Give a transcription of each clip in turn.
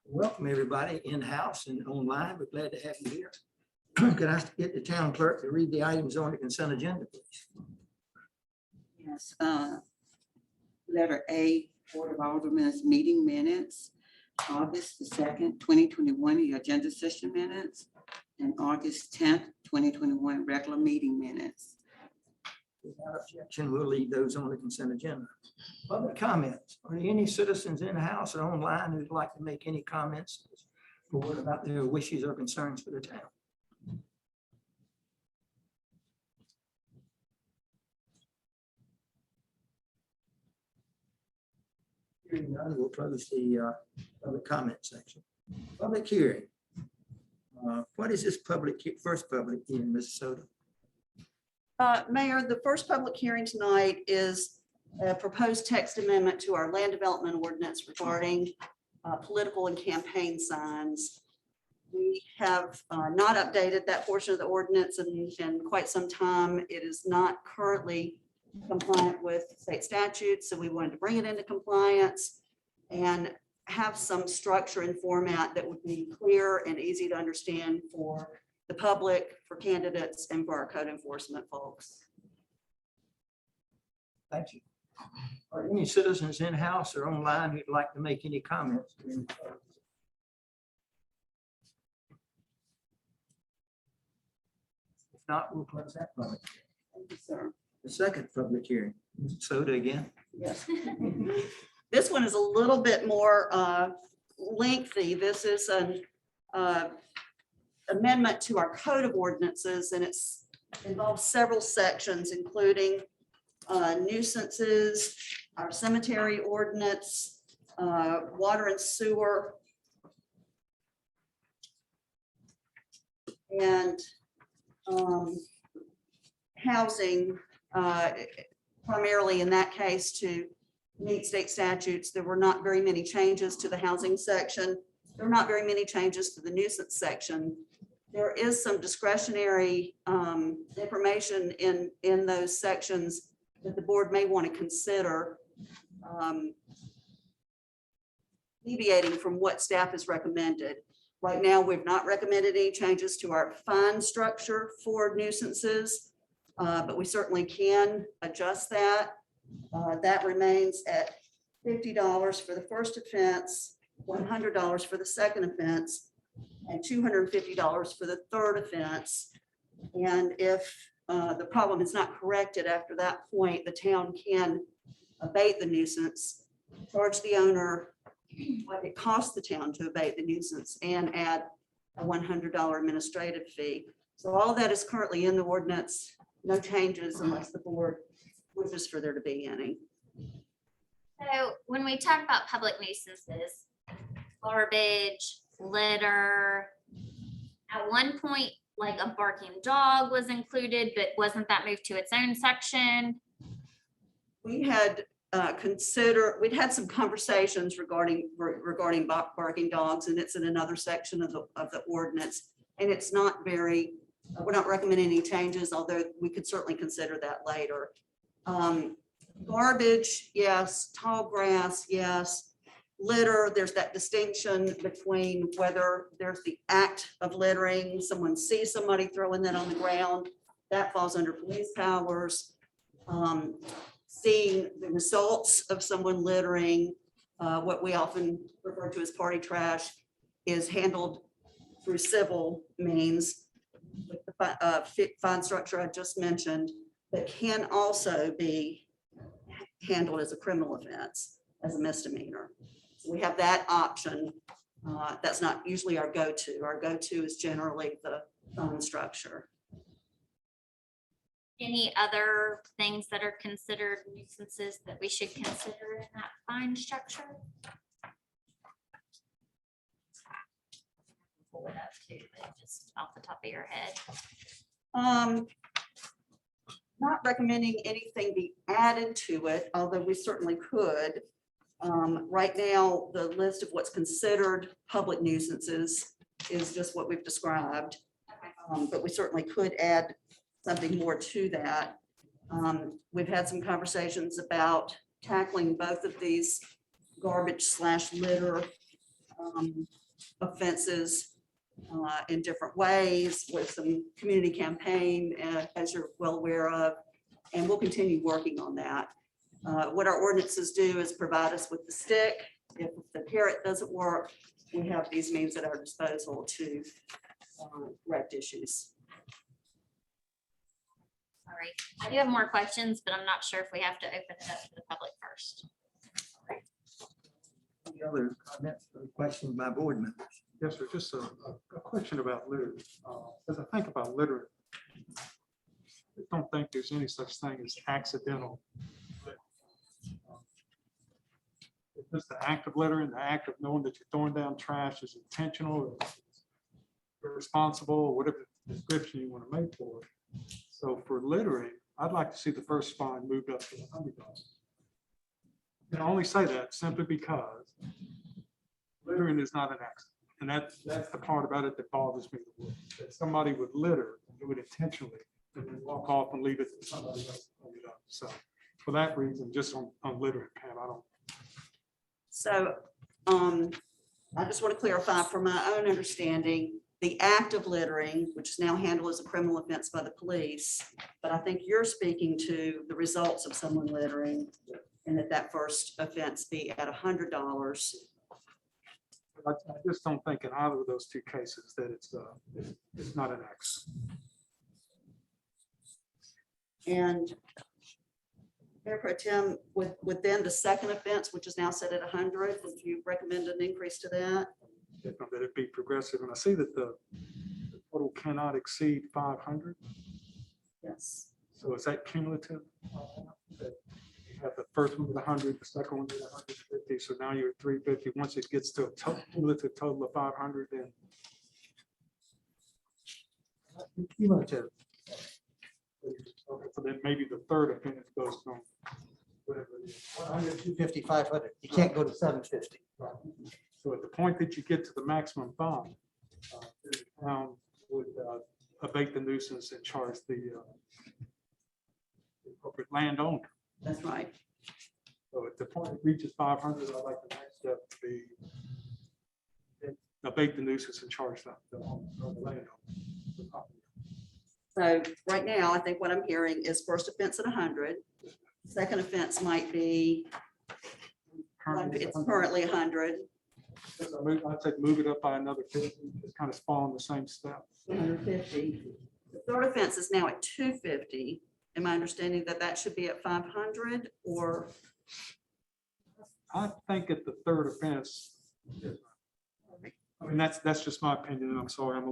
Welcome, everybody, in-house and online. We're glad to have you here. Could I get the town clerk to read the items on the consent agenda, please? Yes, letter A, Board of Aldermen meeting minutes, August the 2nd, 2021, the agenda session minutes, and August 10th, 2021, regular meeting minutes. Without objection, we'll leave those on the consent agenda. Public comments. Are there any citizens in-house or online who'd like to make any comments or what about their wishes or concerns for the town? Hearing none, we'll close the public comment section. Public hearing. What is this first public hearing, Ms. Soto? Mayor, the first public hearing tonight is a proposed text amendment to our land development ordinance regarding political and campaign signs. We have not updated that portion of the ordinance in quite some time. It is not currently compliant with state statutes, so we wanted to bring it into compliance and have some structure and format that would be clear and easy to understand for the public, for candidates, and for our code enforcement folks. Thank you. Are any citizens in-house or online who'd like to make any comments? If not, we'll close that public. Thank you, sir. The second public hearing, Ms. Soto again. Yes. This one is a little bit more lengthy. This is an amendment to our code of ordinances, and it's involves several sections, including nuisances, our cemetery ordinance, water and sewer, and housing, primarily in that case to meet state statutes. There were not very many changes to the housing section. There are not very many changes to the nuisance section. There is some discretionary information in those sections that the board may want to consider deviating from what staff has recommended. Right now, we've not recommended any changes to our fine structure for nuisances, but we certainly can adjust that. That remains at $50 for the first offense, $100 for the second offense, and $250 for the third offense. And if the problem is not corrected after that point, the town can abate the nuisance, charge the owner what it costs the town to abate the nuisance, and add a $100 administrative fee. So all that is currently in the ordinance, no changes unless the board wishes for there to be any. So when we talk about public nuisances, garbage, litter, at one point, like a barking dog was included, but wasn't that moved to its own section? We had we'd had some conversations regarding barking dogs, and it's in another section of the ordinance. And it's not very, we're not recommending any changes, although we could certainly consider that later. Garbage, yes. Tall grass, yes. Litter, there's that distinction between whether there's the act of littering, someone sees somebody throwing that on the ground, that falls under police powers. Seeing the results of someone littering, what we often refer to as party trash, is handled through civil means with the fine structure I just mentioned, but can also be handled as a criminal offense, as a misdemeanor. So we have that option. That's not usually our go-to. Our go-to is generally the fine structure. Any other things that are considered nuisances that we should consider in that fine structure? Pull it up too, but just off the top of your head. Not recommending anything be added to it, although we certainly could. Right now, the list of what's considered public nuisances is just what we've described. But we certainly could add something more to that. We've had some conversations about tackling both of these garbage/litter offenses in different ways with some community campaign, as you're well aware of, and we'll continue working on that. What our ordinances do is provide us with the stick. If the carrot doesn't work, we have these means at our disposal to correct issues. All right, I do have more questions, but I'm not sure if we have to open it up to the public first. Any other comments or questions by board members? Yes, sir. Just a question about litter. As I think about litter, I don't think there's any such thing as accidental. If it's the act of littering, the act of knowing that you're throwing down trash is intentional, or irresponsible, or whatever description you want to make for it. So for littering, I'd like to see the first fine moved up to $100. And I only say that simply because littering is not an accident. And that's the part about it that bothers me the most. That somebody would litter, and do it intentionally, and then walk off and leave it to somebody else to clean it up. So for that reason, just on littering, Pam, I don't. So I just want to clarify from my own understanding, the act of littering, which is now handled as a criminal offense by the police, but I think you're speaking to the results of someone littering, and that first offense be at $100. I just don't think in either of those two cases that it's not an accident. And Mayor Pro Tem, within the second offense, which is now set at 100, would you recommend an increase to that? That it be progressive. And I see that the total cannot exceed 500. Yes. So is that cumulative? That you have the first one with 100, the second one with 150. So now you're at 350. Once it gets to a cumulative total of 500, then Cumulative. so then maybe the third offense goes from whatever it is. 100, 250, 500. You can't go to 750. So at the point that you get to the maximum fine, the town would abate the nuisance and charge the appropriate landowner. That's right. So at the point it reaches 500, I'd like the next step to be abate the nuisance and charge the landowner. So right now, I think what I'm hearing is first offense at 100. Second offense might be, it's currently 100, I'd say move it up by another 50, just kind of follow the same step. 150. The third offense is now at 250. Am I understanding that should be at 500 or? I think at the third offense, I mean, that's just my opinion, and I'm sorry, I'm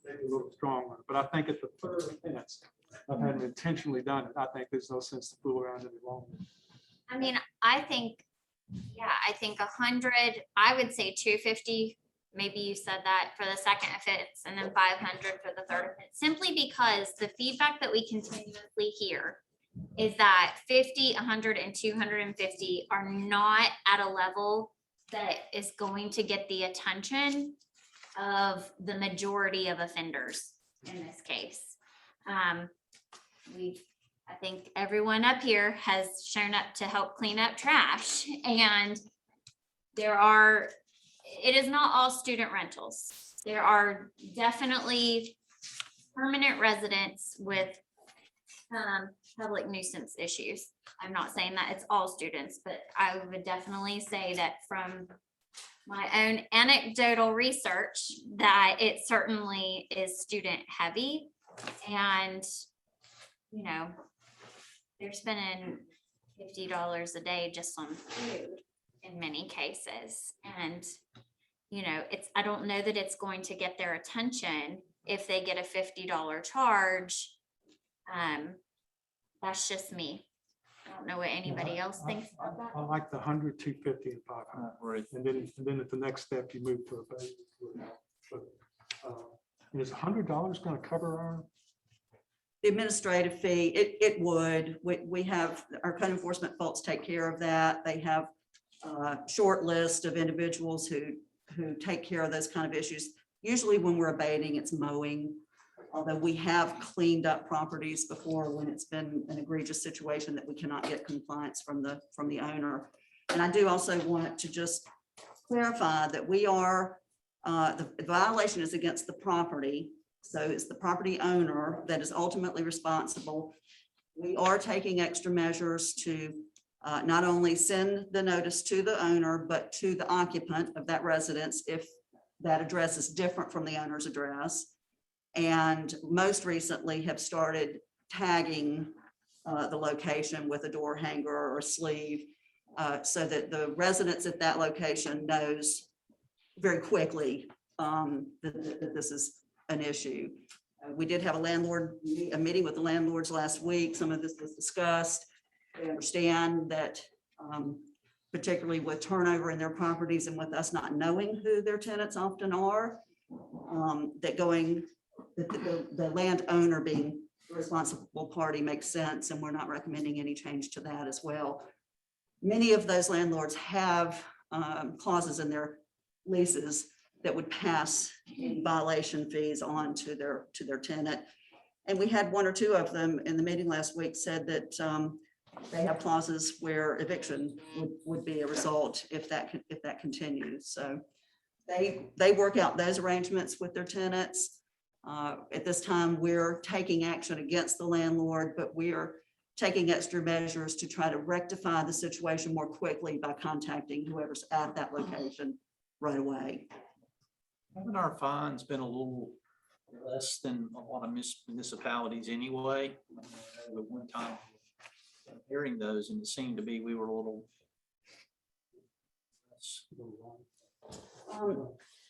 maybe a little strong on it, but I think at the third offense, I hadn't intentionally done it. I think there's no sense to fool around any longer. I mean, I think 100, I would say 250. Maybe you said that for the second offense and then 500 for the third offense, simply because the feedback that we continuously hear is that 50, 100, and 250 are not at a level that is going to get the attention of the majority of offenders in this case. I think everyone up here has shown up to help clean up trash, and it is not all student rentals. There are definitely permanent residents with public nuisance issues. I'm not saying that it's all students, but I would definitely say that from my own anecdotal research that it certainly is student heavy. And, you know, they're spending $50 a day just on food in many cases. And, you know, I don't know that it's going to get their attention if they get a $50 charge. That's just me. I don't know what anybody else thinks about that. I like the 100, 250, and 500. Right. And then at the next step, you move to a base. Is $100 going to cover our? The administrative fee, it would. We have, our code enforcement folks take care of that. They have a short list of individuals who take care of those kind of issues. Usually when we're abating, it's mowing Although we have cleaned up properties before when it's been an egregious situation that we cannot get compliance from the owner. And I do also want to just clarify that we are, the violation is against the property. So it's the property owner that is ultimately responsible. We are taking extra measures to not only send the notice to the owner, but to the occupant of that residence if that address is different from the owner's address. And most recently have started tagging the location with a door hanger or a sleeve so that the residents at that location knows very quickly that this is an issue. We did have a meeting with the landlords last week. Some of this was discussed. They understand that particularly with turnover in their properties and with us not knowing who their tenants often are, that the landowner being the responsible party makes sense, and we're not recommending any change to that as well. Many of those landlords have clauses in their leases that would pass violation fees on to their tenant. And we had one or two of them in the meeting last week said that they have clauses where eviction would be a result if that continues. So they work out those arrangements with their tenants. At this time, we're taking action against the landlord, but we are taking extra measures to try to rectify the situation more quickly by contacting whoever's at that location right away. Haven't our fines been a little less than a lot of municipalities anyway? The one time hearing those, and it seemed to be we were a little.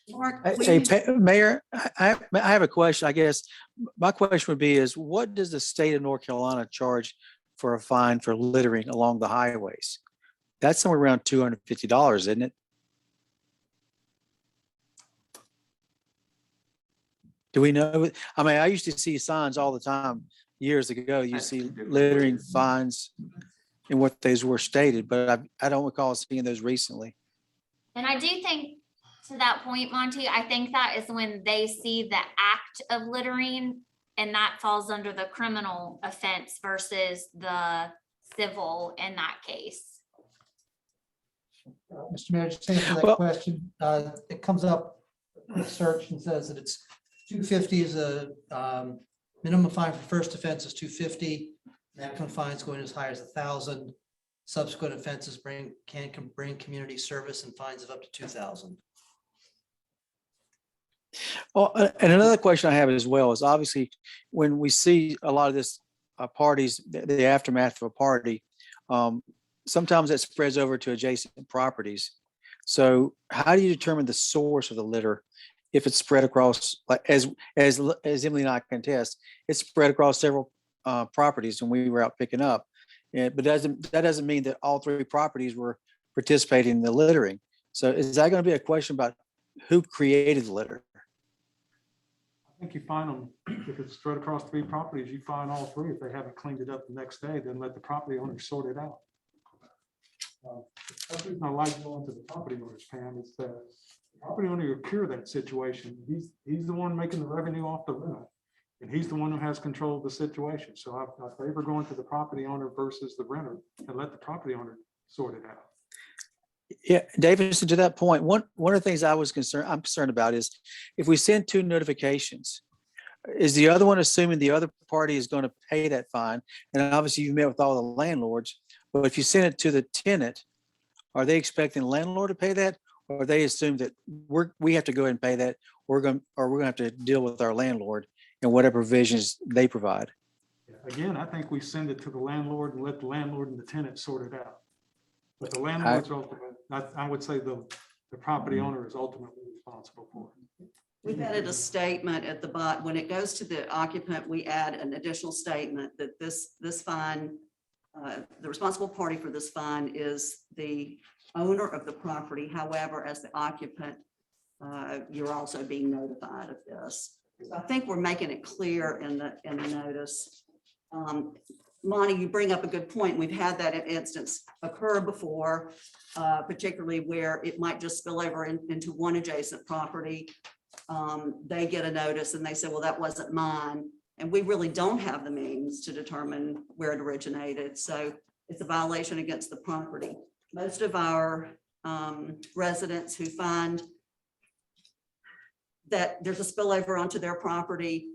Mark, Hey, please. Mayor, I have a question, I guess. My question would be is, what does the state of North Carolina charge for a fine for littering along the highways? That's somewhere around $250, isn't it? Do we know? I mean, I used to see signs all the time years ago. You see littering fines and what those were stated, but I don't recall seeing those recently. And I do think, to that point, Monty, I think that is when they see the act of littering, and that falls under the criminal offense versus the civil in that case. Mr. Mayor, just to answer that Well- question, it comes up, a search and says that it's $250 is a minimum fine for first offense is $250. Maximum fines going as high as $1,000. Subsequent offenses can bring community service and fines of up to $2,000. Well, and another question I have as well is obviously when we see a lot of this parties, the aftermath of a party, sometimes that spreads over to adjacent properties. So how do you determine the source of the litter? If it's spread across, like as Emily and I can attest, it's spread across several properties when we were out picking up. But that doesn't mean that all three properties were participating in the littering. So is that going to be a question about who created the litter? I think you find them, if it's spread across 3 properties, you find all 3. If they haven't cleaned it up the next day, then let the property owner sort it out. That's the reason I like going to the property owners, Pam, is that the property owner will cure that situation. He's the one making the revenue off the rent, and he's the one who has control of the situation. So I favor going to the property owner versus the renter and let the property owner sort it out. Yeah, David, so to that point, one of the things I'm concerned about is if we send 2 notifications, is the other one assuming the other party is going to pay that fine? And obviously you've met with all the landlords, but if you send it to the tenant, are they expecting the landlord to pay that? Or they assume that we have to go ahead and pay that, we're going to have to deal with our landlord and whatever provisions they provide? Again, I think we send it to the landlord and let the landlord and the tenant sort it out. But the landlord's ultimate, I would say the property owner is ultimately responsible for it. We've added a statement at the bottom. When it goes to the occupant, we add an additional statement that this fine, the responsible party for this fine is the owner of the property. However, as the occupant, you're also being notified of this. So I think we're making it clear in the notice. Monty, you bring up a good point. We've had that instance occur before, particularly where it might just spill over into one adjacent property. they get a notice and they say, well, that wasn't mine. And we really don't have the means to determine where it originated. So it's a violation against the property. Most of our residents who find that there's a spillover onto their property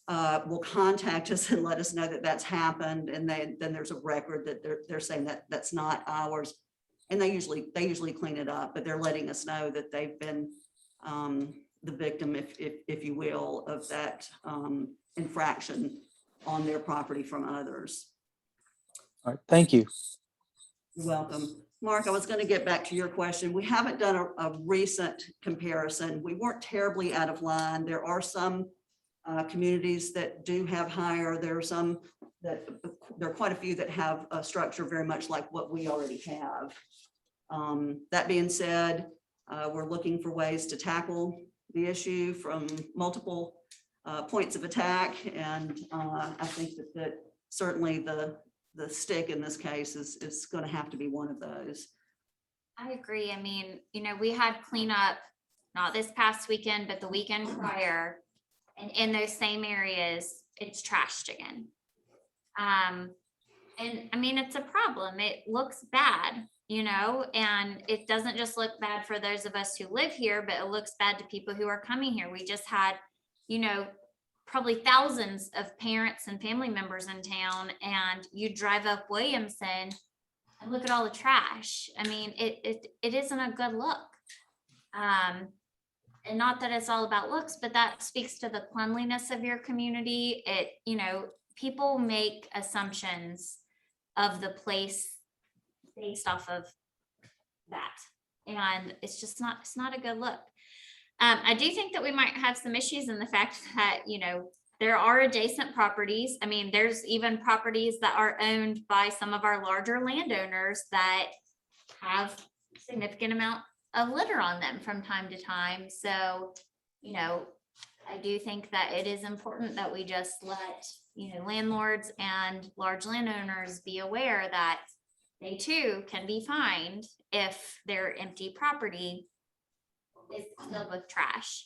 will contact us and let us know that that's happened. And then there's a record that they're saying that that's not ours. And they usually clean it up, but they're letting us know that they've been the victim, if you will, of that infraction on their property from others. All right, thank you. You're welcome. Mark, I was going to get back to your question. We haven't done a recent comparison. We weren't terribly out of line. There are some communities that do have higher. There are some that, there are quite a few that have a structure very much like what we already have. That being said, we're looking for ways to tackle the issue from multiple points of attack. And I think that certainly the stick in this case is going to have to be one of those. I agree. I mean, we had cleanup, not this past weekend, but the weekend prior. And in those same areas, it's trashed again. And I mean, it's a problem. It looks bad, and it doesn't just look bad for those of us who live here, but it looks bad to people who are coming here. We just had, probably thousands of parents and family members in town, and you drive up Williamson and look at all the trash. I mean, it isn't a good look. And not that it's all about looks, but that speaks to the cleanliness of your community. People make assumptions of the place based off of that. And it's not a good look. I do think that we might have some issues in the fact that, there are adjacent properties. I mean, there's even properties that are owned by some of our larger landowners that have significant amount of litter on them from time to time. So, I do think that it is important that we just let, landlords and large landowners be aware that they too can be fined if their empty property is filled with trash.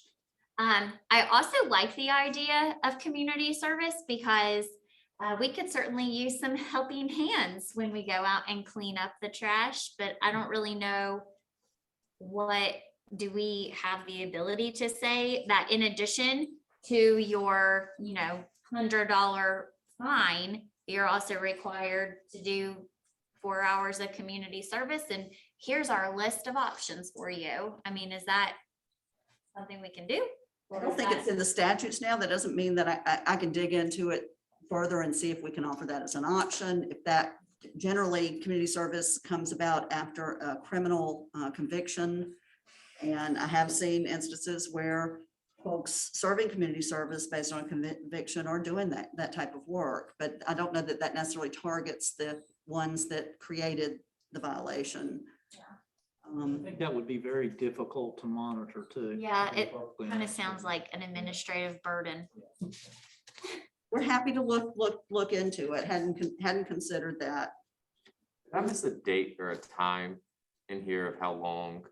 I also like the idea of community service because we could certainly use some helping hands when we go out and clean up the trash, but I don't really know what do we have the ability to say that in addition to your, $100 fine, you're also required to do 4 hours of community service. And here's our list of options for you. I mean, is that something we can do? I don't think it's in the statutes now. That doesn't mean that I can dig into it further and see if we can offer that as an option. If that, generally, community service comes about after a criminal conviction. And I have seen instances where folks serving community service based on conviction are doing that type of work. But I don't know that that necessarily targets the ones that created the violation. I think that would be very difficult to monitor too. Yeah, it kind of sounds like an administrative burden. We're happy to look into it. Hadn't considered that. Did I miss a date or a time in here of how long?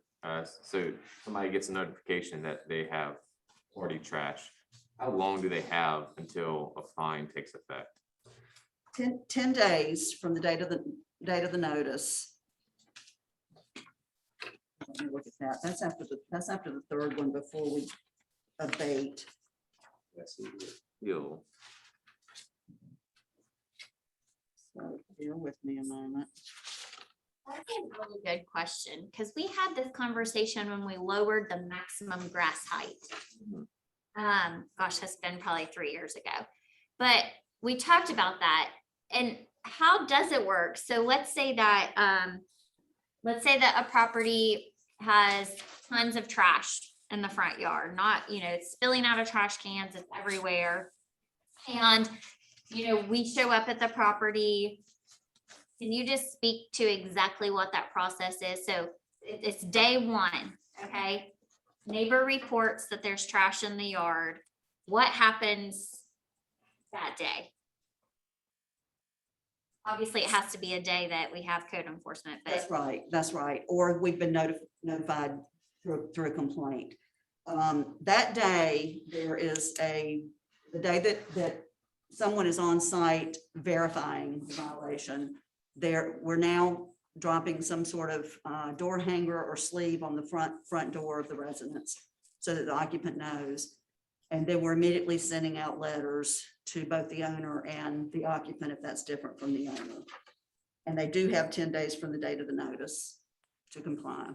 So somebody gets a notification that they have already trashed. How long do they have until a fine takes effect? 10 days from the date of the notice. Let me look at that. That's after the third one before we abate. Let's see. You'll So bear with me a moment. That's a really good question, because we had this conversation when we lowered the maximum grass height. Gosh, that's been probably 3 years ago, but we talked about that. And how does it work? So let's say that a property has tons of trash in the front yard, not, it's spilling out of trash cans, it's everywhere. And, we show up at the property. Can you just speak to exactly what that process is? So it's day one, okay? Neighbor reports that there's trash in the yard. What happens that day? Obviously, it has to be a day that we have code enforcement, but That's right. Or we've been notified through a complaint. That day, there is the day that someone is on site verifying the violation, we're now dropping some sort of door hanger or sleeve on the front door of the residence so that the occupant knows. And then we're immediately sending out letters to both the owner and the occupant if that's different from the owner. And they do have 10 days from the date of the notice to comply.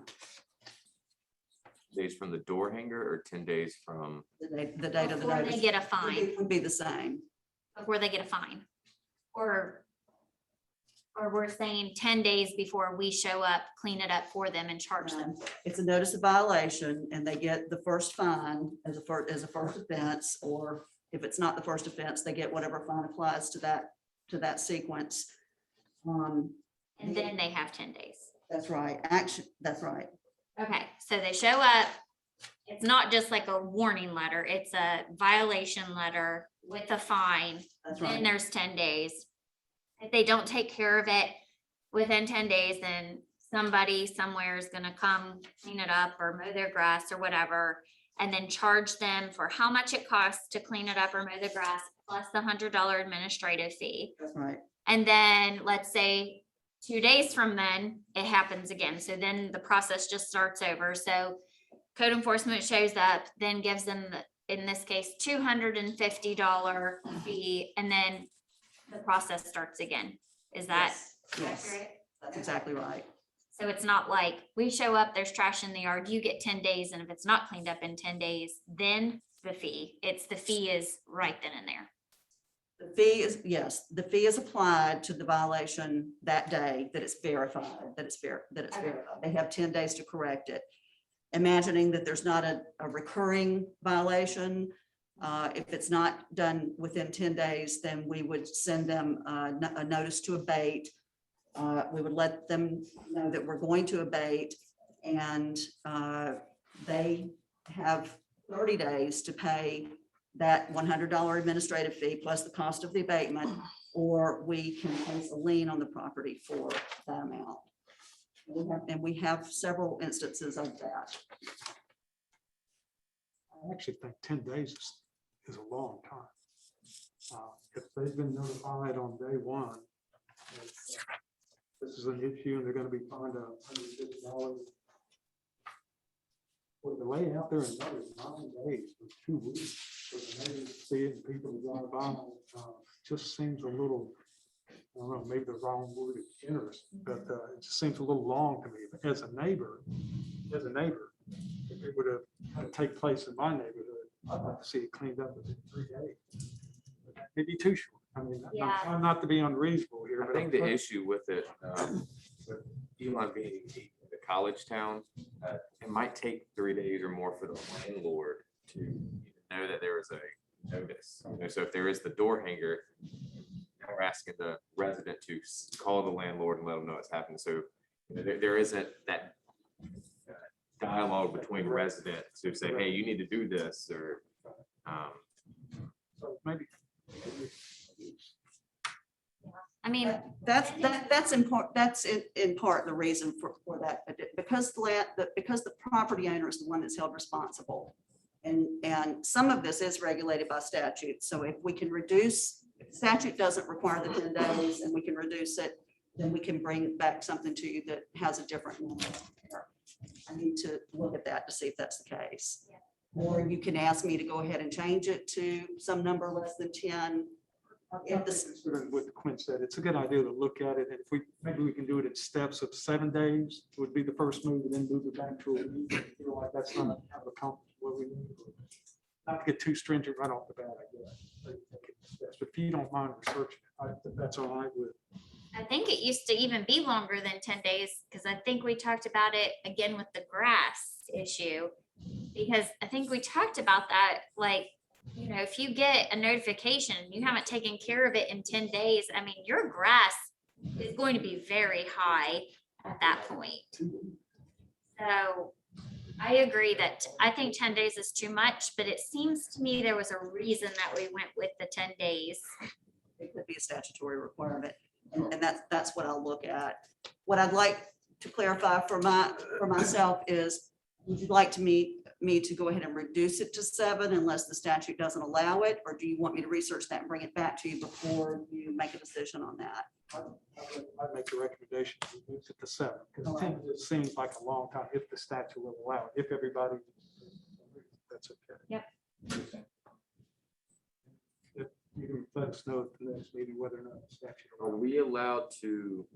Days from the door hanger or 10 days from, The date of the Before they notice get a fine, would be the same. before they get a fine. Or we're saying 10 days before we show up, clean it up for them and charge them. It's a notice of violation and they get the first fine as a first offense, or if it's not the first offense, they get whatever fine applies to that sequence. And then they have 10 days. That's right. That's right. Okay, so they show up. It's not just like a warning letter, it's a violation letter with a fine. That's Then right. there's 10 days. If they don't take care of it within 10 days, then somebody somewhere is gonna come clean it up or mow their grass or whatever. And then charge them for how much it costs to clean it up or mow the grass, plus the $100 administrative fee. That's right. And then let's say 2 days from then, it happens again. So then the process just starts over. So code enforcement shows up, then gives them, in this case, $250 fee, and then the process starts again. Is that Yes, accurate? that's exactly right. So it's not like we show up, there's trash in the yard, you get 10 days, and if it's not cleaned up in 10 days, then the fee. The fee is right then and there. The fee is, yes, the fee is applied to the violation that day that it's verified, that it's verified. They have 10 days to correct it. Imagining that there's not a recurring violation, if it's not done within 10 days, then we would send them a notice to abate. We would let them know that we're going to abate, and they have 30 days to pay that $100 administrative fee plus the cost of the abatement, or we can place a lien on the property for that amount. And we have several instances of that. I actually think 10 days is a long time. If they've been notified on day one, this is an issue and they're gonna be fined $150. Well, the lay out there in another 9 days for 2 weeks, for the neighbors to see it and people to drive by, just seems a little, I don't know, maybe the wrong word is generous, but it just seems a little long to me. But as a neighbor, if it would have take place in my neighborhood, I'd like to see it cleaned up within 3 days. Maybe too short. I mean, Yeah. I'm not to be unreasonable here. I but think the issue with it, with Elon being the college town, it might take 3 days or more for the landlord to know that there is a notice. So if there is the door hanger, now we're asking the resident to call the landlord and let them know it's happened. So there isn't that dialogue between residents who say, hey, you need to do this, or So maybe. I mean, That's important. That's in part the reason for that, because the property owner is the one that's held responsible. And some of this is regulated by statute. So if we can reduce, if the statute doesn't require the 10 days and we can reduce it, then we can bring back something to you that has a different number. I need to look at that to see if that's the case. Or you can ask me to go ahead and change it to some number less than 10. If this, Considering what Quinn said, it's a good idea to look at it, and if maybe we can do it in steps of 7 days, would be the first move, and then move it back to a week. I feel like that's not how to accomplish what we need. Not to get too stringent right off the bat, I guess. But if you don't mind researching it, that's all right with. I think it used to even be longer than 10 days, because I think we talked about it again with the grass issue. Because I think we talked about that, like, you know, if you get a notification, you haven't taken care of it in 10 days, I mean, your grass is going to be very high at that point. So I agree that I think 10 days is too much, but it seems to me there was a reason that we went with the 10 days. it could be a statutory requirement. And that's what I'll look at. What I'd like to clarify for myself is, would you like to meet me to go ahead and reduce it to 7 unless the statute doesn't allow it? Or do you want me to research that and bring it back to you before you make a decision on that? I'd make the recommendation to reduce it to 7, because All 10 right. just seems like a long time if the statute will allow it, if everybody, that's okay. Yep. If you can let us know at the next meeting whether or not the statute. Are allows it. we allowed to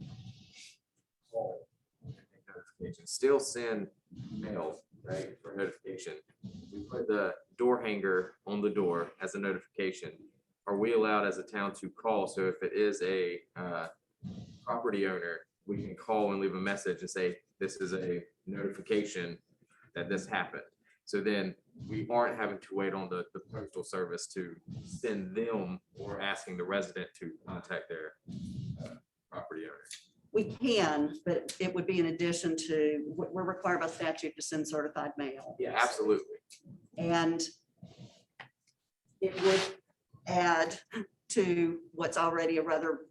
call and make notifications? Still send mail, right, for notification? We put the door hanger on the door as a notification. Are we allowed as a town to call? So if it is a property owner, we can call and leave a message and say, this is a notification that this happened. So then we aren't having to wait on the postal service to send them or asking the resident to contact their property owner. We can, but it would be in addition to, we're required by statute to send certified mail. Yeah, absolutely. And it would add to what's already a rather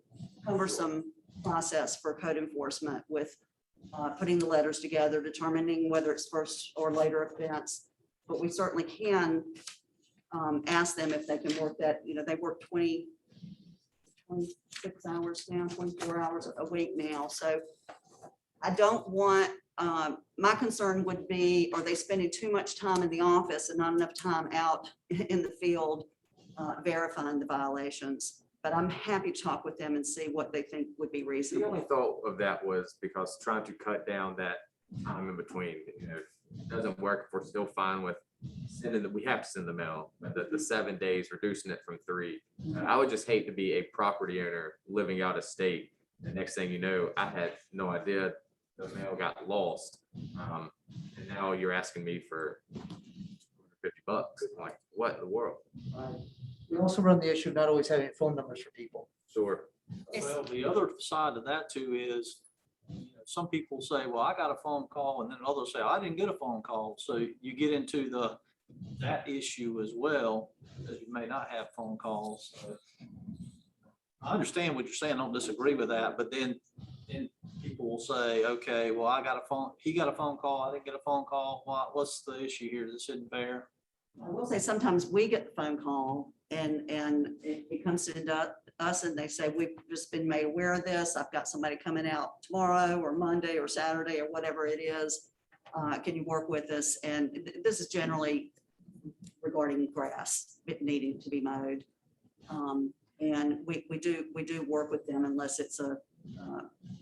cumbersome process for code enforcement with putting the letters together, determining whether it's first or later offense. But we certainly can ask them if they can work that, they work 26 hours now, 24 hours a week now. So I don't want, my concern would be, are they spending too much time in the office and not enough time out in the field verifying the violations? But I'm happy to talk with them and see what they think would be The only reasonable. thought of that was because trying to cut down that time in between, it doesn't work if we're still fine with sending that, we have to send the mail, but the 7 days, reducing it from 3. I would just hate to be a property owner living out of state. The next thing you know, I had no idea the mail got lost. And now you're asking me for $50. Like, what in the world? We also run the issue of not always having phone numbers for people. Sure. Well, the other side of that too is, some people say, well, I got a phone call, and then others say, I didn't get a phone call. So you get into that issue as well, because you may not have phone calls. So I understand what you're saying, I don't disagree with that, but then people will say, okay, well, he got a phone call, I didn't get a phone call. What's the issue here? This isn't fair. I will say sometimes we get the phone call and it comes into us and they say, we've just been made aware of this. I've got somebody coming out tomorrow or Monday or Saturday or whatever it is. Can you work with us? And this is generally regarding grass needing to be mowed. And we do work with them unless it's a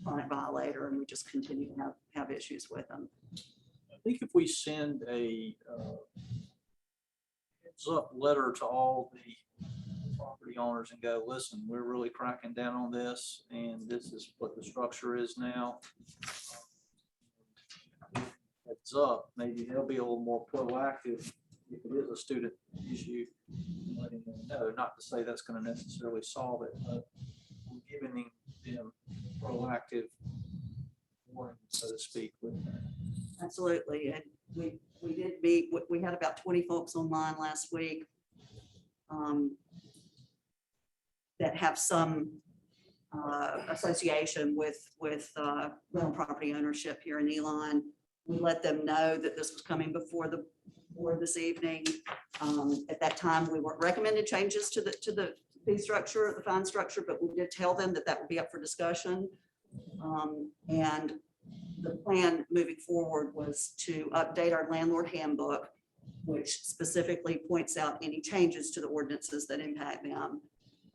chronic violator and we just continue to have issues with them. I think if we send a heads up letter to all the property owners and go, listen, we're really cracking down on this, and this is what the structure is now. Heads up, maybe they'll be a little more proactive if it is a student issue. Letting them know, not to say that's going to necessarily solve it, but giving them proactive warning, so to speak, with that. Absolutely. And we did meet, we had about 20 folks online last week that have some association with rental property ownership here in Elon. We let them know that this was coming before the board this evening. At that time, we weren't recommended changes to the fee structure, the fine structure, but we did tell them that would be up for discussion. And the plan moving forward was to update our landlord handbook, which specifically points out any changes to the ordinances that impact them,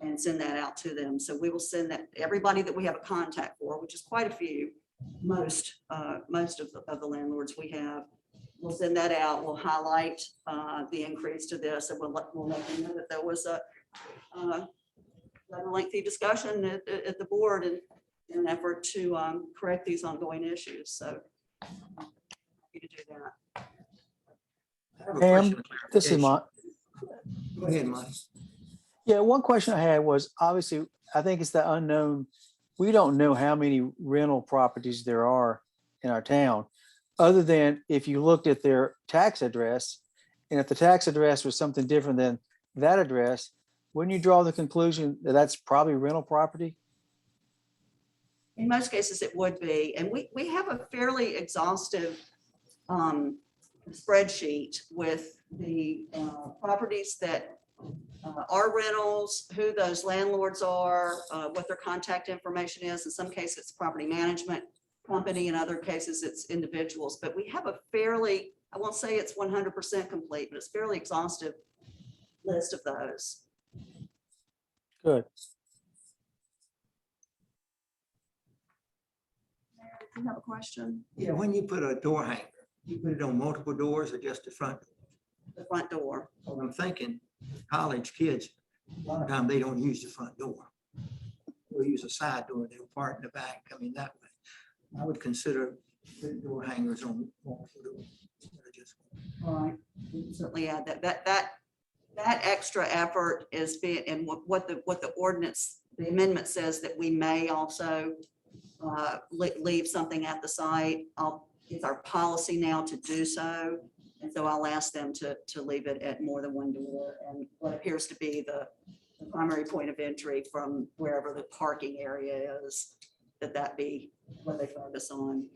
and send that out to them. So we will send that to everybody that we have a contact for, which is quite a few, most of the landlords we have. We'll send that out. We'll highlight the increase to this, and we'll let them know that there was a lengthy discussion at the board in an effort to correct these ongoing issues. So happy to do that. I have a Pam, question of This is my, clarification. Go ahead, Monty. yeah, one question I had was, obviously, I think it's the unknown. We don't know how many rental properties there are in our town, other than if you looked at their tax address, and if the tax address was something different than that address, wouldn't you draw the conclusion that that's probably rental property? In most cases, it would be. And we have a fairly exhaustive spreadsheet with the properties that are rentals, who those landlords are, what their contact information is. In some cases, it's property management company, in other cases, it's individuals. But we have a fairly, I won't say it's 100% complete, but it's fairly exhaustive list of those. Good. Do you have a question? Yeah, when you put a door hanger, you put it on multiple doors or just the front? The front door. Well, I'm thinking college kids, a lot of time they don't use the front door. They'll use a side door, they'll park in the back, come in that way. I would consider putting door hangers on multiple doors. All right, we can certainly add that extra effort is being, and what the ordinance, the amendment says that we may also leave something at the site. It's our policy now to do so. And so I'll ask them to leave it at more than one door and what appears to be the primary point of entry from wherever the parking area is, that be what they focus on.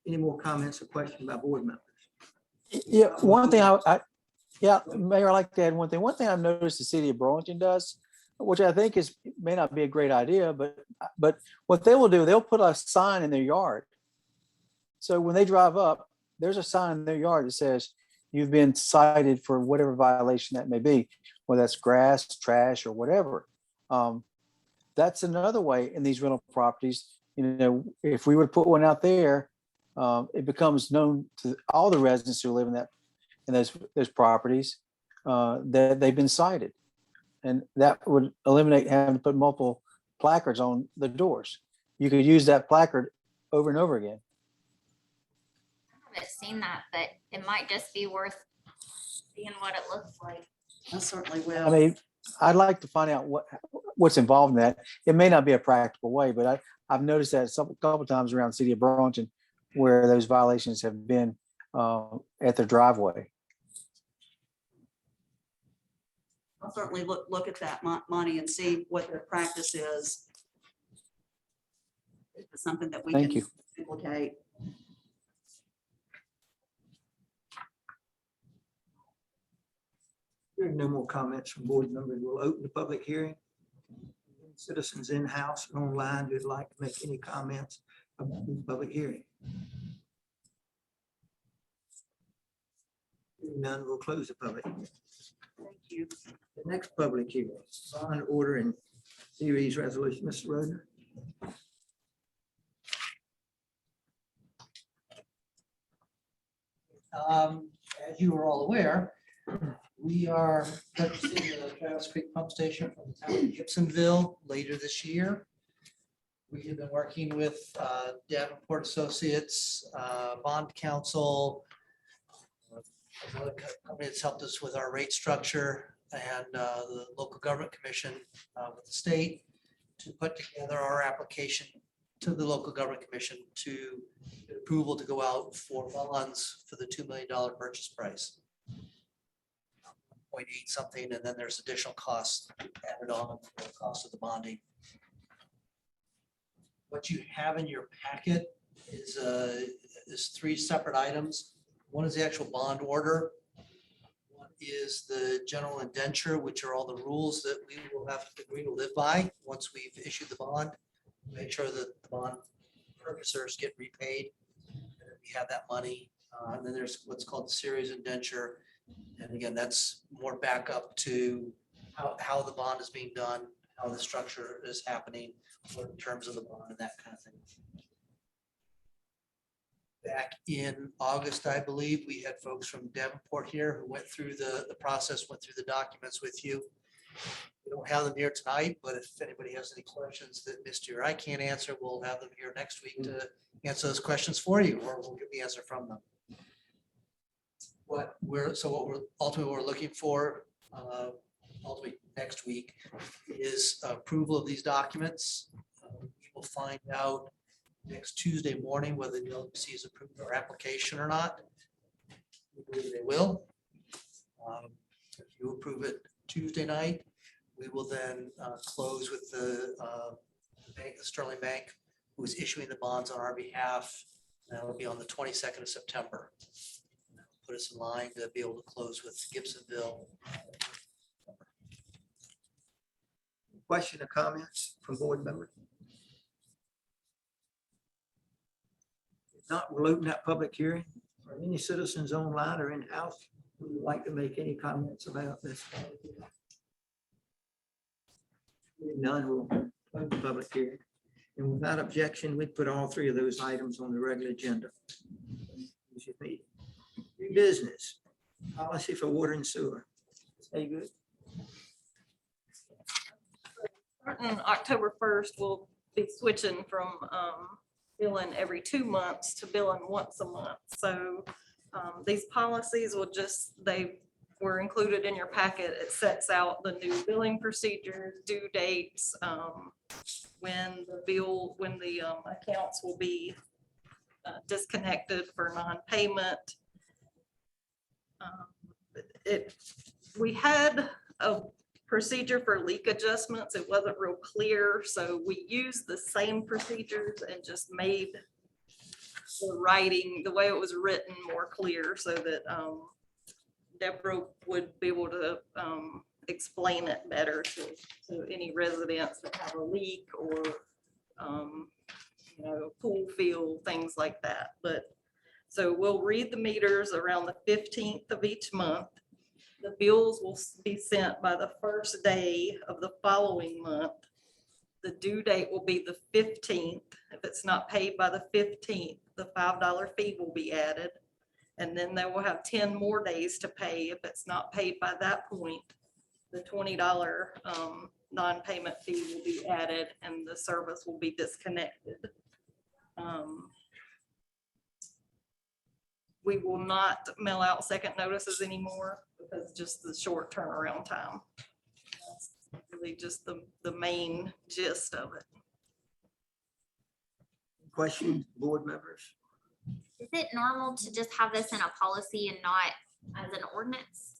Any more comments or questions by board members? Yeah, one thing yeah, Mayor, I'd like to add one thing. One thing I've noticed the city of Burlington does, which I think may not be a great idea, but what they will do, they'll put a sign in their yard. So when they drive up, there's a sign in their yard that says, you've been cited for whatever violation that may be, whether that's grass, trash, or whatever. That's another way in these rental properties. You know, if we would put one out there, it becomes known to all the residents who live in those properties that they've been cited. And that would eliminate having to put multiple placards on the doors. You could use that placard over and over again. I haven't seen that, but it might just be worth seeing what it looks like. I certainly I will. mean, I'd like to find out what's involved in that. It may not be a practical way, but I've noticed that a couple of times around the city of Burlington where those violations have been at their driveway. I'll certainly look at that, Monty, and see what their practice is. If it's something that we Thank can you. duplicate. Hearing no more comments from board members, we'll open the public hearing. Citizens in-house and online who'd like to make any comments about the public hearing. Hearing none, we'll close the public hearing. Thank you. The next public hearing, bond order and series resolution, Mr. Rodner. As you are all aware, we are purchasing the Travis Creek Pump Station from the town of Gibsonville later this year. We have been working with Davenport Associates, Bond Council, another company that's helped us with our rate structure, and the local government commission with the state to put together our application to the local government commission to get approval to go out for bonds for the $2 million purchase price. 0.8 something, and then there's additional costs added on for the cost of the bonding. What you have in your packet is three separate items. One is the actual bond order. One is the general indenture, which are all the rules that we will have to agree to live by once we've issued the bond. Make sure that the bond purchasers get repaid, and that we have that money. And then there's what's called the series indenture. And again, that's more backup to how the bond is being done, how the structure is happening, what in terms of the bond and that kind of thing. Back in August, I believe, we had folks from Davenport here who went through the process, went through the documents with you. We don't have them here tonight, but if anybody has any questions that Misty or I can't answer, we'll have them here next week to answer those questions for you, or we'll get the answer from them. What we're ultimately looking for ultimately next week is approval of these documents. We will find out next Tuesday morning whether the LPC has approved our application or not. We believe they will. If you approve it Tuesday night, we will then close with the bank, the Sterling Bank, who is issuing the bonds on our behalf. That will be on the 22nd of September. put us in line to be able to close with Gibsonville. Question or comments from board members? If not, we'll open that public hearing. Are any citizens online or in-house who would like to make any comments about this? Hearing none, we'll close the public hearing. And without objection, we put all three of those items on the regular agenda. New business, policy for water and sewer. Stay good. Starting October 1st, we'll be switching from billing every 2 months to billing once a month. So these policies will just, they were included in your packet. It sets out the new billing procedures, due dates, when the accounts will be disconnected for non-payment. We had a procedure for leak adjustments. It wasn't real clear, so we used the same procedures and just made the writing, the way it was written, more clear so that Deborah would be able to explain it better to any residents that have a leak or pool field, things like that. But so we'll read the meters around the 15th of each month. The bills will be sent by the first day of the following month. The due date will be the 15th. If it's not paid by the 15th, the $5 fee will be added. And then they will have 10 more days to pay. If it's not paid by that point, the $20 non-payment fee will be added and the service will be disconnected. We will not mail out second notices anymore because just the short turnaround time. That's really just the main gist of it. Questions, board members? Is it normal to just have this in a policy and not as an ordinance?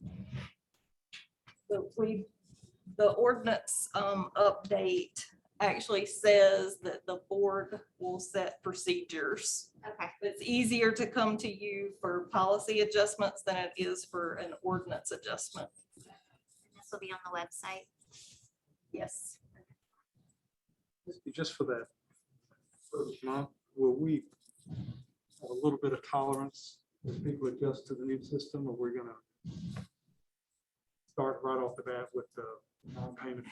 The ordinance update actually says that the board will set procedures. Okay. It's easier to come to you for policy adjustments than it is for an ordinance adjustment. This will be on the website. Yes. Just for that first month, will we have a little bit of tolerance as people adjust to the new system, or we're gonna start right off the bat with the non-payment?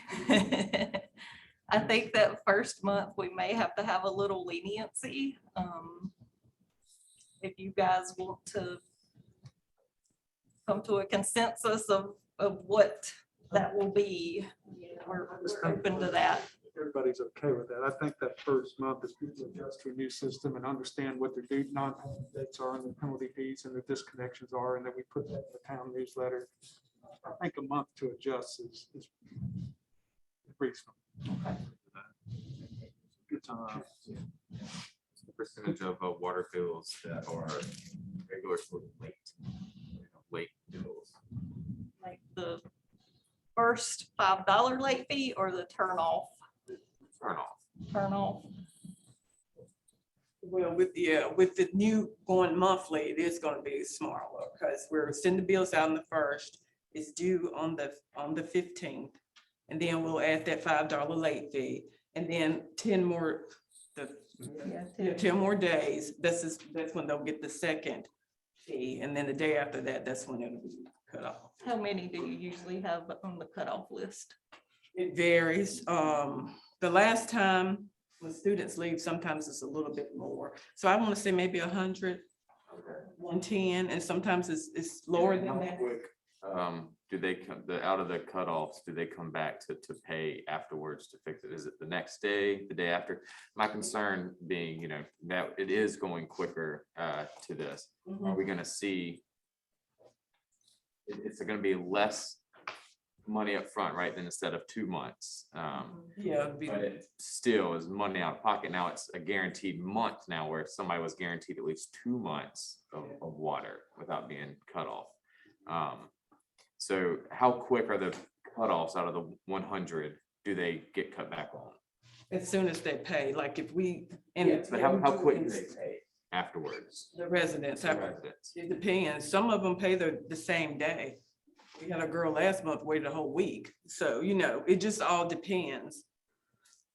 I think that first month we may have to have a little leniency. If you guys want to come to a consensus of what that will be, we're open to that. Everybody's okay with that. I think that first month is people adjust to a new system and understand what their due non-payment dates are and the penalty fees and the disconnections are, and then we put that in the town newsletter. I think a month to adjust is reasonable. Good time. The percentage of water bills that are regular sort of late bills. Like the first $5 late fee or the turn off? Turn off. Well, with the new going monthly, it is going to be smaller because we're sending the bills out on the 1st. It's due on the 15th. And then we'll add that $5 late fee. And then 10 more, 10 more days. That's when they'll get the second fee. And then the day after that, that's when it'll be cut off. How many do you usually have on the cutoff list? It varies. The last time when students leave, sometimes it's a little bit more. So I want to say maybe 100, 110, and sometimes it's lower than that. Do they come out of the cutoffs? Do they come back to pay afterwards to fix it? Is it the next day, the day after? My concern being, that it is going quicker to this. Are we going to see? It's going to be less money up front, right? Then instead of 2 months. Yeah. But it still is money out of pocket. Now it's a guaranteed month now, where somebody was guaranteed at least 2 months of water without being cut off. So how quick are the cutoffs out of the 100? Do they get cut back on? As soon as they pay, like if we. Yes, but how quick do they pay? afterwards? The residents, The residents. it depends. Some of them pay the same day. We had a girl last month waited a whole week. So, it just all depends.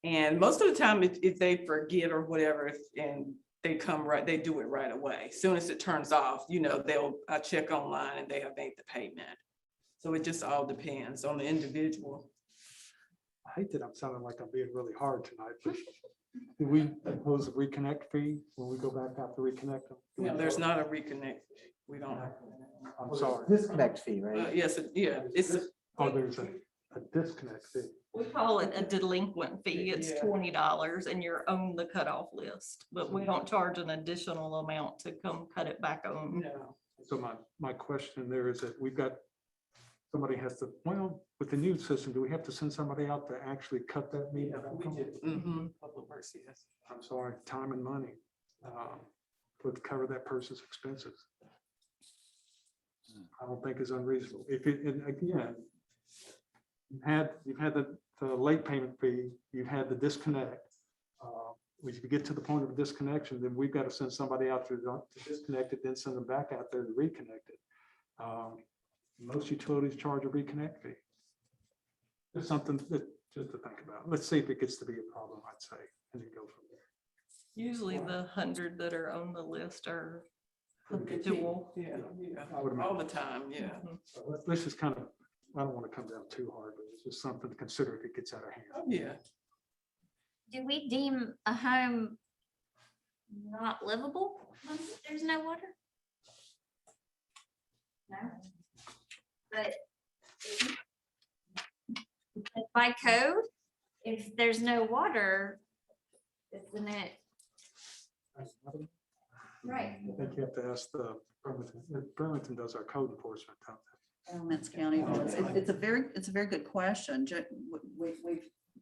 And most of the time, if they forget or whatever, and they come right, they do it right away. As soon as it turns off, I check online and they have made the payment. So it just all depends on the individual. I hate that I'm sounding like I'm being really hard tonight, but do we impose a reconnect fee when we go back after reconnect them? There's not a reconnect. We don't. I'm sorry. Disconnect fee, Yes, it's, Oh, there's a disconnect fee. We call it a delinquent fee. It's Yeah. $20 and you're on the cutoff list, but we don't charge an additional amount to come cut it back on. So my question there is that we've got, somebody has to, well, with the new system, do we have to send somebody out to actually cut that meter? Public Works, yes. I'm sorry, time and money, to cover that person's expenses. I don't think is unreasonable. If it, and again, you've had the late payment fee, you've had the disconnect. If you get to the point of disconnection, then we've got to send somebody out to disconnect it, then send them back out there to reconnect it. Most utilities charge a reconnect fee. It's something that just to think about. Let's see if it gets to be a problem, I'd say, and then go from there. Usually the 100 that are on the list are Okay. dual. Yeah, I would all the time, yeah. So let's just kind of, I don't want to come down too hard, but it's just something to consider if it gets out of hand. Yeah. Do we deem a home not livable when there's no water? No. But by code, if there's no water, isn't it? Right. I think you have to ask the Burlington does our code enforcement. Don't they? Alamance County was, it's a very good question.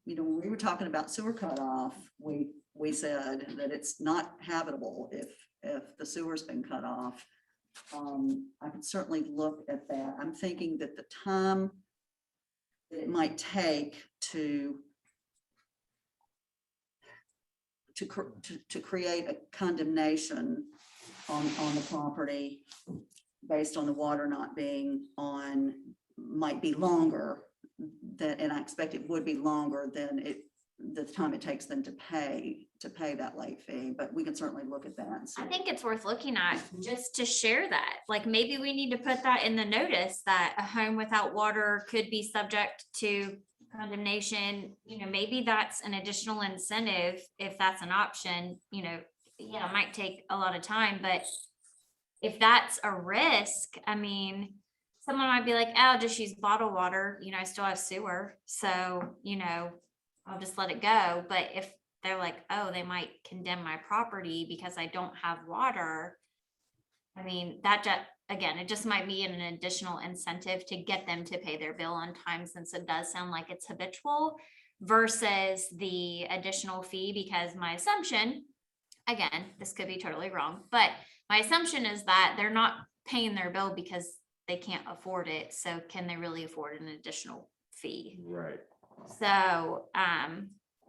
When we were talking about sewer cutoff, we said that it's not habitable if the sewer's been cut off. I could certainly look at that. I'm thinking that the time that it might take to create a condemnation on the property based on the water not being on, might be longer than, and I expect it would be longer than the time it takes them to pay that late fee, but we can certainly look at that and see. I think it's worth looking at just to share that. Like maybe we need to put that in the notice that a home without water could be subject to condemnation. Maybe that's an additional incentive if that's an option, yeah, it might take a lot of time, but if that's a risk, I mean, someone might be like, oh, just use bottled water, I still have sewer. So, I'll just let it go. But if they're like, oh, they might condemn my property because I don't have water. I mean, again, it just might be an additional incentive to get them to pay their bill on time, since it does sound like it's habitual versus the additional fee, because my assumption, again, this could be totally wrong, but my assumption is that they're not paying their bill because they can't afford it. So can they really afford an additional fee? Right. So,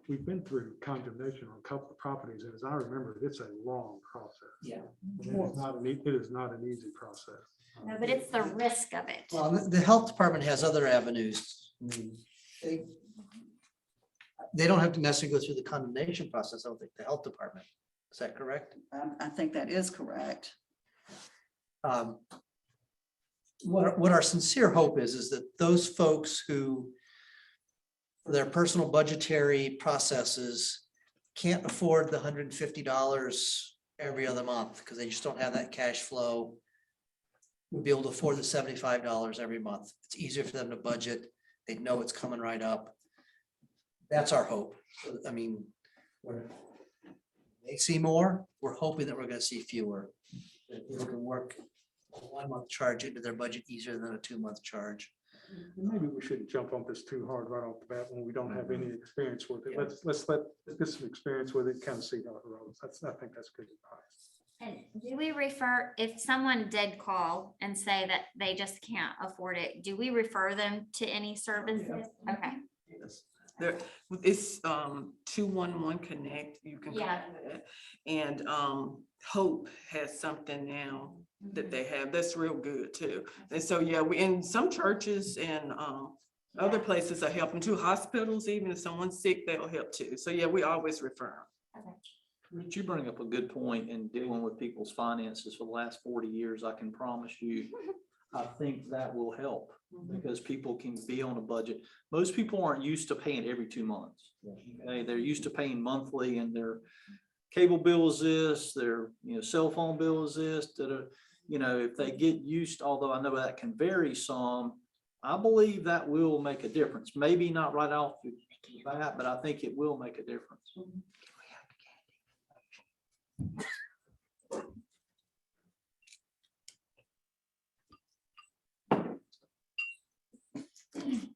We've been through condemnation on a couple of properties, and as I remember, it's a long process. Yeah. It is not an easy process. no, but it's the risk of it. Well, the health department has other avenues. I mean, They don't have to necessarily go through the condemnation process, I don't think, the health department. Is that correct? I think that is correct. What our sincere hope is that those folks who, for their personal budgetary processes, can't afford the $150 every other month because they just don't have that cash flow, will be able to afford the $75 every month. It's easier for them to budget. They know it's coming right up. That's our hope. I mean, they see more, we're hoping that we're gonna see fewer. That people can work a 1-month charge into their budget easier than a 2-month charge. Maybe we shouldn't jump on this too hard right off the bat when we don't have any experience with it. Let's get some experience with it, kind of see how it rolls. I think that's good advice. And do we refer, if someone did call and say that they just can't afford it, do we refer them to any services? Okay. There, it's 211 Connect, you can. call Yeah. that. And Hope has something now that they have, that's real good too. And so, yeah, we, in some churches and other places are helping too, hospitals, even if someone's sick, they'll help too. So, yeah, we always refer 'em. But you bring up a good point in dealing with people's finances for the last 40 years. I can promise you, I think that will help because people can be on a budget. Most people aren't used to paying every 2 months. Okay, they're used to paying monthly and their cable bill is this, their, cell phone bill is this, if they get used, although I know that can vary some, I believe that will make a difference. Maybe not right off the bat, but I think it will make a difference.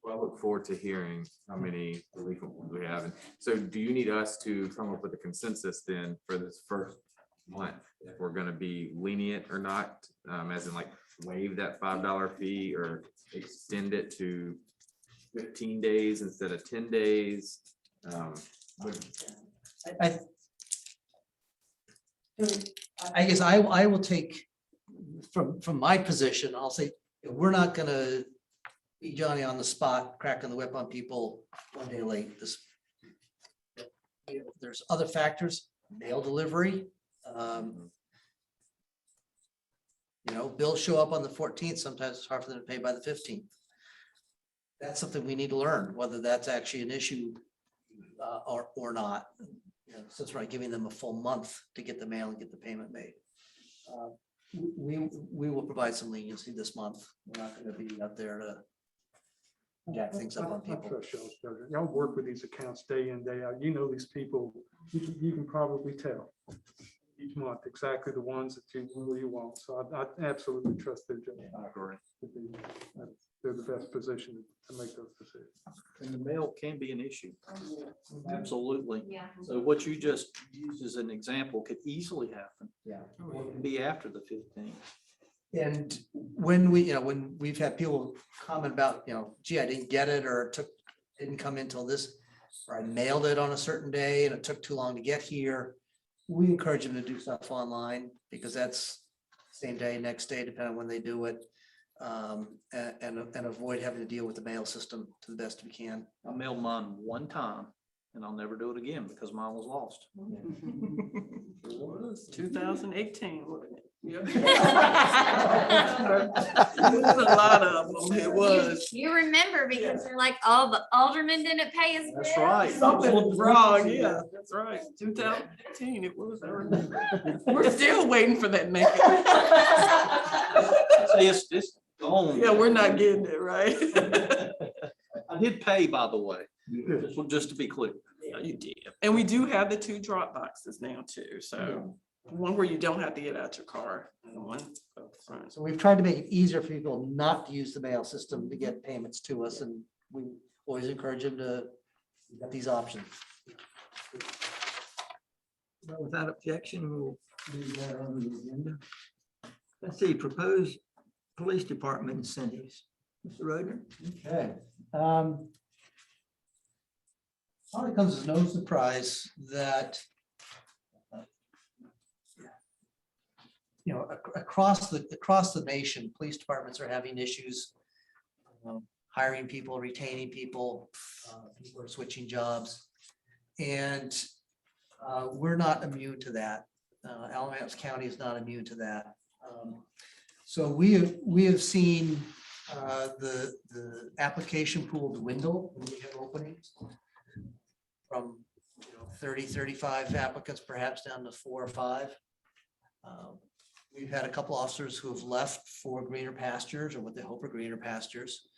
Well, I look forward to hearing how many delinquent ones we have. And so do you need us to come up with a consensus then for this first month? If we're gonna be lenient or not, as in like waive that $5 fee or extend it to 15 days instead of 10 days? I guess I will take, from my position, I'll say, we're not gonna be Johnny on the spot, cracking the whip on people one day late. There's other factors, mail delivery. Bills show up on the 14th, sometimes it's hard for them to pay by the 15th. That's something we need to learn, whether that's actually an issue or not. Since we're not giving them a full month to get the mail and get the payment made. We will provide some leniency this month. We're not gonna be out there to jack things up on I people. trust y'all's judgment. Y'all work with these accounts day in, day out. You know these people, you can probably tell each month exactly the ones that you really want. So I absolutely trust their judgment. I agree. They're the best position to make those decisions. And the mail can be an issue. Absolutely. Yeah. So what you just used as an example could easily happen. Yeah. Or it can be after the 15th. And when when we've had people comment about, gee, I didn't get it, or didn't come in till this, or I mailed it on a certain day and it took too long to get here. We encourage them to do stuff online because that's same day, next day, depending on when they do it. And avoid having to deal with the mail system to the best we can. I mailed mine one time and I'll never do it again because mine was lost. It was 2018, wasn't it? Yeah. It was a lot of them, it was. You remember because you're like, oh, the alderman didn't pay his. That's bill. right. Something was wrong, yeah, that's right, 2018, it was, I remember. We're still waiting for that man. It's gone. Yeah, we're not getting it, right? I did pay, by the way, just to be clear. Yeah, you did. And we do have the 2 drop boxes now too, so one where you don't have to get out your car and one up front. So we've tried to make it easier for people not to use the mail system to get payments to us, and we always encourage them to get these options. Well, without objection, we'll leave that on the agenda. Let's see, proposed police department incentives. Mr. Roder? Okay. Probably comes as no surprise that across the nation, police departments are having issues hiring people, retaining people, people are switching jobs. And we're not immune to that. Alamance County is not immune to that. So we have seen the application pool dwindle when we have openings from 30, 35 applicants, perhaps down to 4 or 5. We've had a couple officers who have left for greener pastures or what they hope are greener pastures.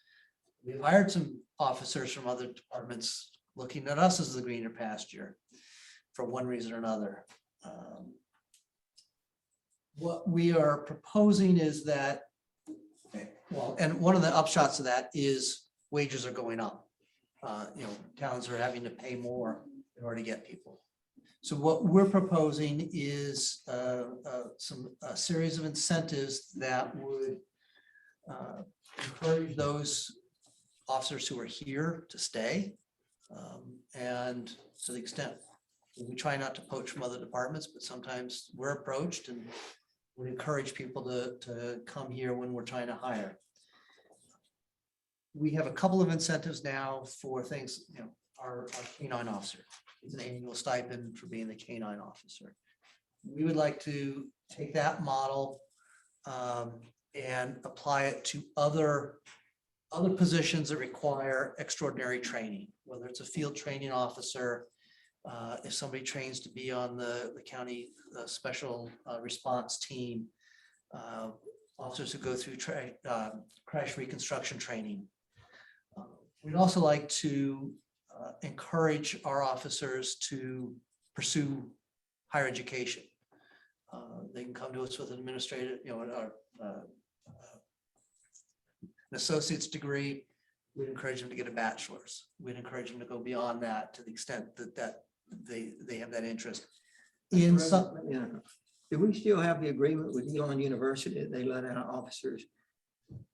We've hired some officers from other departments looking at us as the greener pasture for one reason or another. What we are proposing is that, and one of the upshots of that is wages are going up. Towns are having to pay more in order to get people. So what we're proposing is a series of incentives that would encourage those officers who are here to stay. And to the extent, we try not to poach from other departments, but sometimes we're approached and we encourage people to come here when we're trying to hire. We have a couple of incentives now for things, our canine officer. It's an annual stipend for being the canine officer. We would like to take that model and apply it to other positions that require extraordinary training, whether it's a field training officer, if somebody trains to be on the county special response team, officers who go through crash reconstruction training. We'd also like to encourage our officers to pursue higher education. They can come to us with an administrative, an associate's degree. We'd encourage them to get a bachelor's. We'd encourage them to go beyond that to the extent that they have that interest. In some, Yeah. Do we still have the agreement with Elon University that they let out officers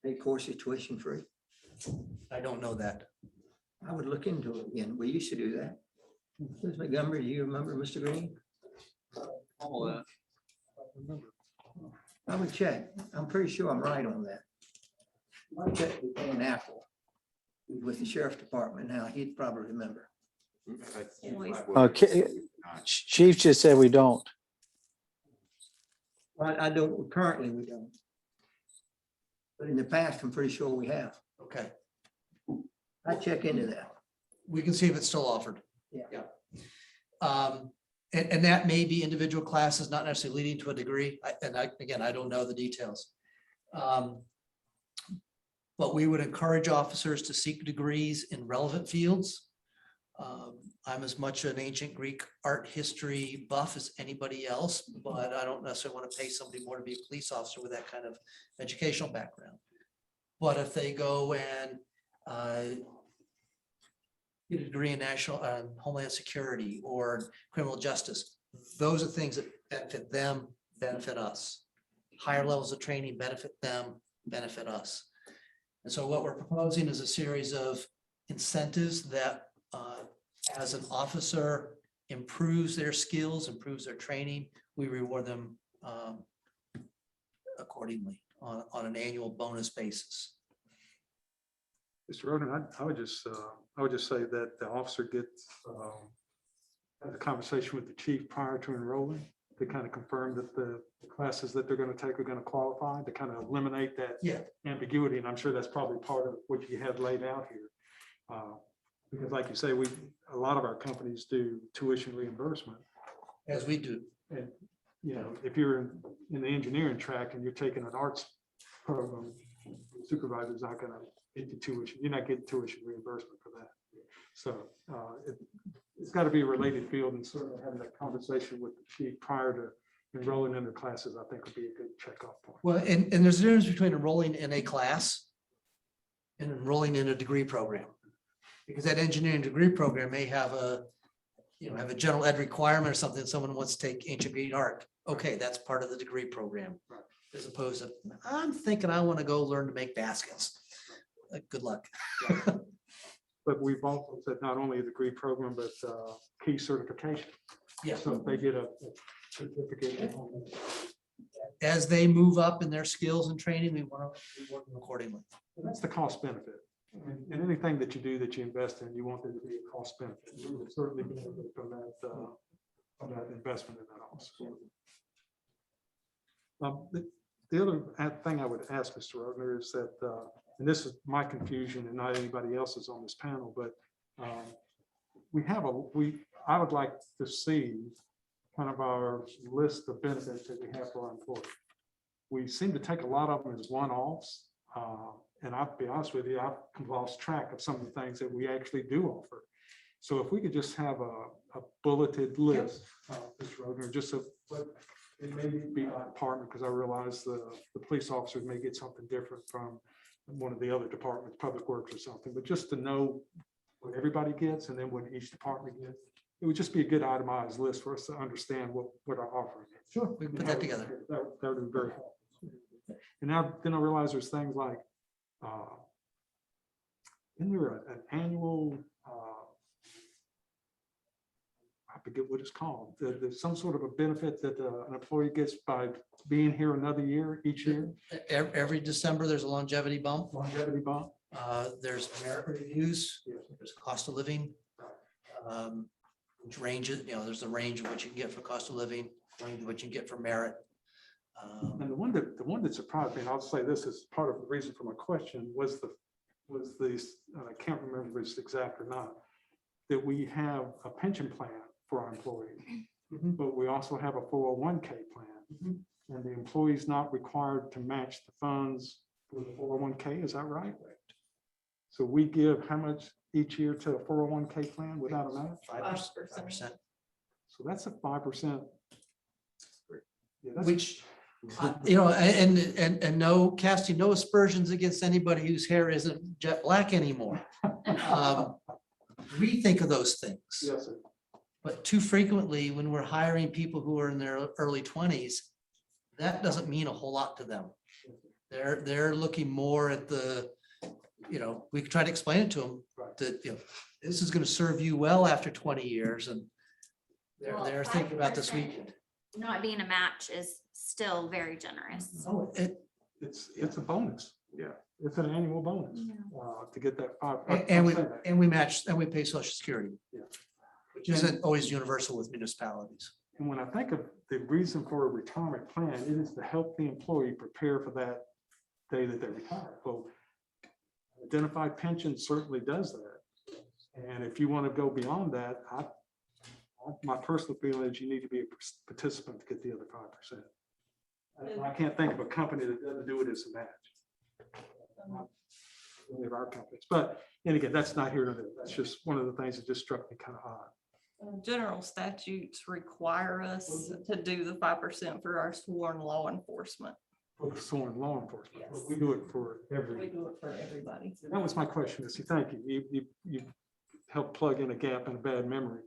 pay courses tuition free? I don't know that. I would look into it again. We used to do that. Ms. Montgomery, do you remember, Mr. Green? All that. I would check. I'm pretty sure I'm right on that. I checked with Dan Apple with the sheriff's department now. He'd probably remember. Okay, Chief just said we don't. I don't, currently we don't. But in the past, I'm pretty sure we have. Okay, I check into that. we can see if it's still offered. Yeah. And that may be individual classes, not necessarily leading to a degree. Again, I don't know the details. But we would encourage officers to seek degrees in relevant fields. I'm as much an ancient Greek art history buff as anybody else, but I don't necessarily want to pay somebody more to be a police officer with that kind of educational background. But if they go and get a degree in national homeland security or criminal justice, those are things that benefit them, benefit us. Higher levels of training benefit them, benefit us. And so what we're proposing is a series of incentives that as an officer improves their skills, improves their training, we reward them accordingly on an annual bonus basis. Mr. Roden, I would just say that the officer gets have a conversation with the chief prior to enrolling to kind of confirm that the classes that they're going to take are going to qualify, to kind of eliminate that ambiguity. And I'm sure that's probably part of what you have laid out here. Because like you say, a lot of our companies do tuition reimbursement. As we do. And, you know, if you're in the engineering track and you're taking an arts program, the supervisor's not going to get you tuition. You're not getting tuition reimbursement for that. So it's got to be a related field, and certainly having that conversation with the chief prior to enrolling in their classes, I think would be a good checkoff point. Well, and there's a difference between enrolling in a class and enrolling in a degree program. Because that engineering degree program may have a general ed requirement or something. Someone wants to take ancient Greek art. Okay, that's part of the degree program. Right. As opposed to, I'm thinking I want to go learn to make baskets. Good luck. But we've also said not only a degree program, but key certification. Yeah. So if they get a certificate. As they move up in their skills and training, we want to reward them accordingly. And that's the cost benefit. And anything that you do that you invest in, you want there to be a cost benefit. We will certainly benefit from that investment in that officer. The other thing I would ask Mr. Rogner is that, and this is my confusion and not anybody else's on this panel, but I would like to see kind of our list of benefits that we have for our employees. We seem to take a lot of them as one-offs. And I'll be honest with you, I've lost track of some of the things that we actually do offer. So if we could just have a bulleted list, Mr. Rogner, just so, but it may be by department, because I realize the police officers may get something different from one of the other departments, public works or something, but just to know what everybody gets and then what each department gets. It would just be a good itemized list for us to understand what our offering is. Sure, we can put that together. That would be very helpful. And now, then I realize there's things like, isn't there an annual forget what it's called. There's some sort of a benefit that an employee gets by being here another year, each year, Every December, there's a longevity bump. longevity bump. There's merit reviews, there's cost of living. Which ranges, there's the range of what you can get for cost of living, range of what you can get for merit. And the one that surprised me, and I'll say this as part of the reason for my question, was the, and I can't remember if it's exact or not, that we have a pension plan for our employees, but we also have a 401k plan. And the employee's not required to match the funds for the 401k, is that right? So we give how much each year to a 401k plan without a match? 5%. So that's a 5%. Yeah, that's- Which, and no casting, no aspersions against anybody whose hair isn't jet black anymore. We think of those things, Yes, sir. but too frequently when we're hiring people who are in their early 20s, that doesn't mean a whole lot to them. They're looking more at the, we can try to explain it to them Right. that, this is going to serve you well after 20 years and Well, they're thinking about this 5% weekend. Not being a match is still very generous. Oh, It's a bonus. Yeah. It's an annual bonus to get that 5. And we match, and we pay social security. Yeah. Which isn't always universal with municipalities. And when I think of the reason for a retirement plan, it is to help the employee prepare for that day that they retire. So identified pension certainly does that. And if you want to go beyond that, my personal feeling is you need to be a participant to get the other 5%. I can't think of a company that doesn't do it as a match. Any of our companies, but, and again, that's not here to do. That's just one of the things that just struck me kind of odd. General statutes require us to do the 5% for our sworn law enforcement. For the sworn law enforcement, but Yes. we do it for We every. do it for everybody. That was my question, Missy. Thank you. You helped plug in a gap in a bad memory.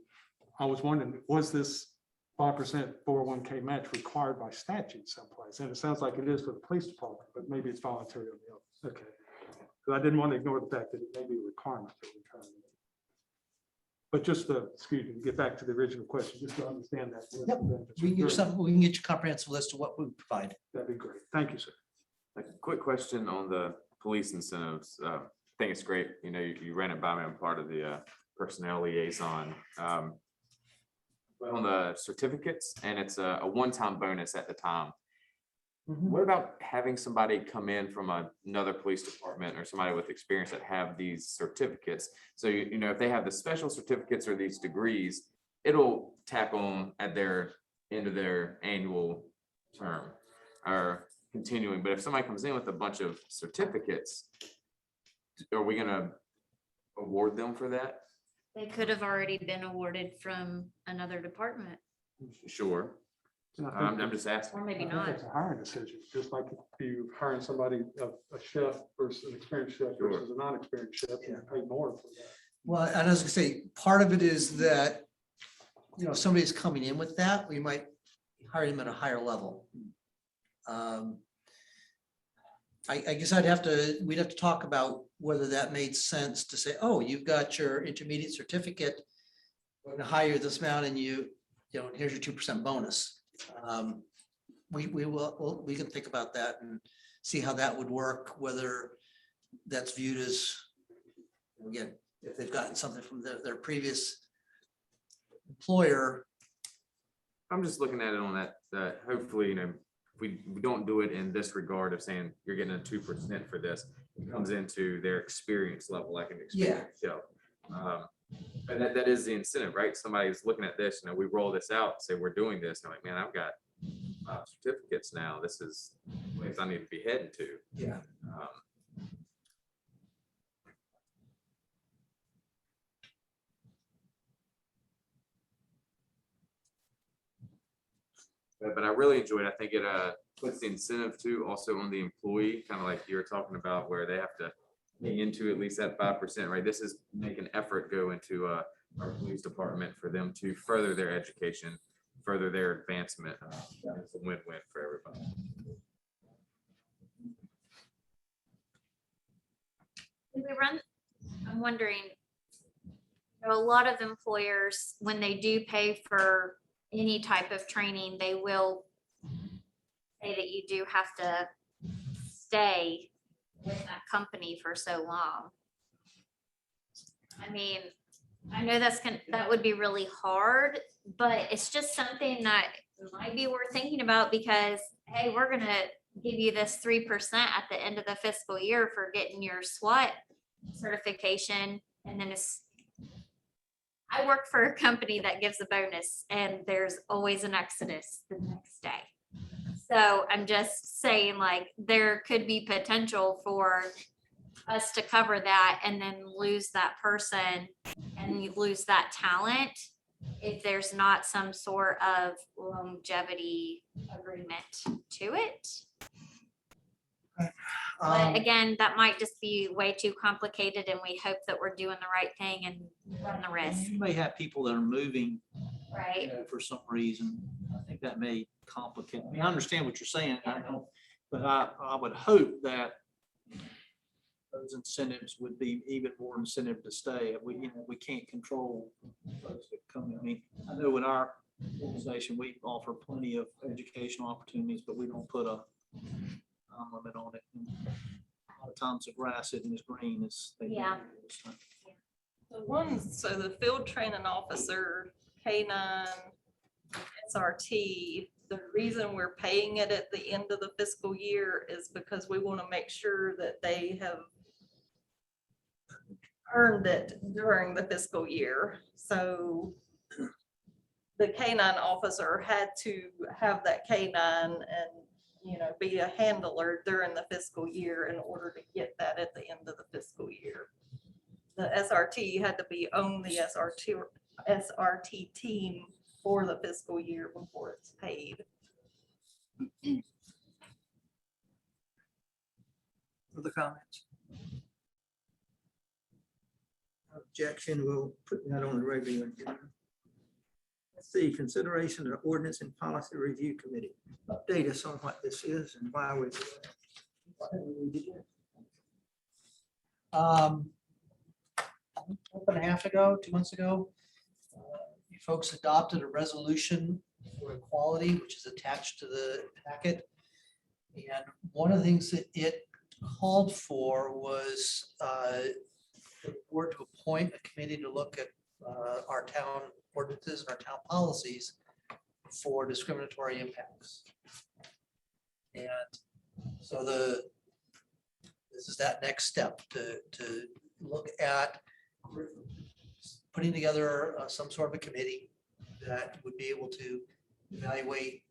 I was wondering, was this 5% 401k match required by statute someplace? And it sounds like it is for the police department, but maybe it's voluntary on the other. Okay. Because I didn't want to ignore the fact that it may be a requirement for retirement. But just to, excuse me, to get back to the original question, just to understand that. Yep. We can get you a comprehensive list of what we provide. That'd be great. Thank you, sir. A quick question on the police incentives. I think it's great. You ran it by me. I'm part of the personnel liaison. But on the certificates, and it's a one-time bonus at the time. What about having somebody come in from another police department or somebody with experience that have these certificates? So, if they have the special certificates or these degrees, it'll tack on at their end of their annual term or continuing. But if somebody comes in with a bunch of certificates, are we gonna award them for that? They could have already been awarded from another department, Sure. And I think I'm just asking. or maybe I think not. It's a hiring decision, just like if you hiring somebody, a chef versus an experienced chef Sure. versus a non-experienced chef, you pay more for that. Well, and as I say, part of it is that, if somebody's coming in with that, we might hire them at a higher level. I guess we'd have to talk about whether that made sense to say, oh, you've got your intermediate certificate. We're gonna hire this amount and here's your 2% bonus. We can think about that and see how that would work, whether that's viewed as, again, if they've gotten something from their previous employer. I'm just looking at it on that hopefully, we don't do it in this regard of saying you're getting a 2% for this. It comes into their experience level, like an experience show. And that is the incentive, right? Somebody's looking at this, we roll this out, say we're doing this, and I'm like, man, I've got certificates now. This is the place I need to be heading to. Yeah. But I really enjoy it. I think it puts the incentive too, also on the employee, kind of like you were talking about, where they have to pay into at least that 5%, right? This is make an effort go into our police department for them to further their education, further their advancement. It's a win-win for everybody. Did we run, I'm wondering, So a lot of employers, when they do pay for any type of training, they will say that you do have to stay with that company for so long. I mean, I know that would be really hard, but it's just something that might be worth thinking about because, hey, we're gonna give you this 3% at the end of the fiscal year for getting your SWAT certification. And then I work for a company that gives a bonus and there's always an exodus the next day. So I'm just saying, like, there could be potential for us to cover that and then lose that person and you lose that talent if there's not some sort of longevity agreement to it. But again, that might just be way too complicated and we hope that we're doing the right thing and run the risk, You may have people that are moving, right? for some reason. I think that may complicate. I mean, I understand what you're saying. I don't, but I would hope that those incentives would be even more incentive to stay. We can't control folks that come. I mean, I know in our organization, we offer plenty of educational opportunities, but we don't put a time limit on it. And a lot of times the grass isn't as green as they. Yeah. So the field training officer, K9, SRT, the reason we're paying it at the end of the fiscal year is because we want to make sure that they have earned it during the fiscal year. So the K9 officer had to have that K9 and, be a handler during the fiscal year in order to get that at the end of the fiscal year. The SRT had to be on the SRT team for the fiscal year before it's paid. Other comments? Objection, we'll put that on the regular agenda. Let's see, consideration of ordinance and policy review committee. Update us on what this is and why we do it. Why do we do it? A month and a half ago, 2 months ago, you folks adopted a resolution for equality, which is attached to the packet. And one of the things that it called for was the board to appoint a committee to look at our town ordinances and our town policies for discriminatory impacts. And so this is that next step to look at putting together some sort of a committee that would be able to evaluate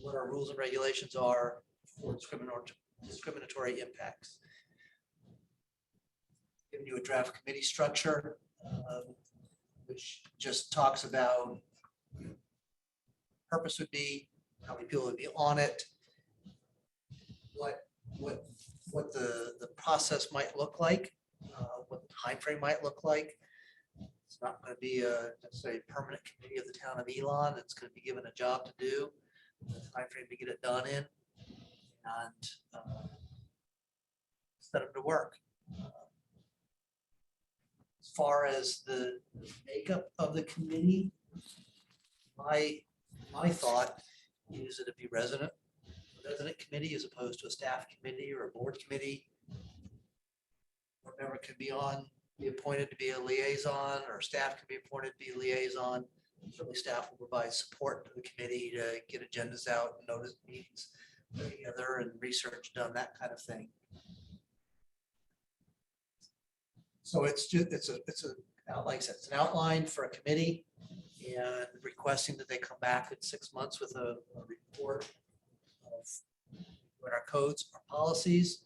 what our rules and regulations are for discriminatory impacts. Giving you a draft committee structure, which just talks about purpose would be, how many people would be on it, what the process might look like, what the timeframe might look like. It's not going to be necessarily a permanent committee of the town of Elon. It's going to be given a job to do, the timeframe to get it done in, and set them to work. As far as the makeup of the committee, my thought is that it be resident committee as opposed to a staff committee or a board committee. Or member can be appointed to be a liaison, or staff can be appointed to be a liaison. Certainly staff will provide support to the committee to get agendas out and notice meetings put together and research done, that kind of thing. So it's like I said, it's an outline for a committee and requesting that they come back in 6 months with a report of what our codes, our policies,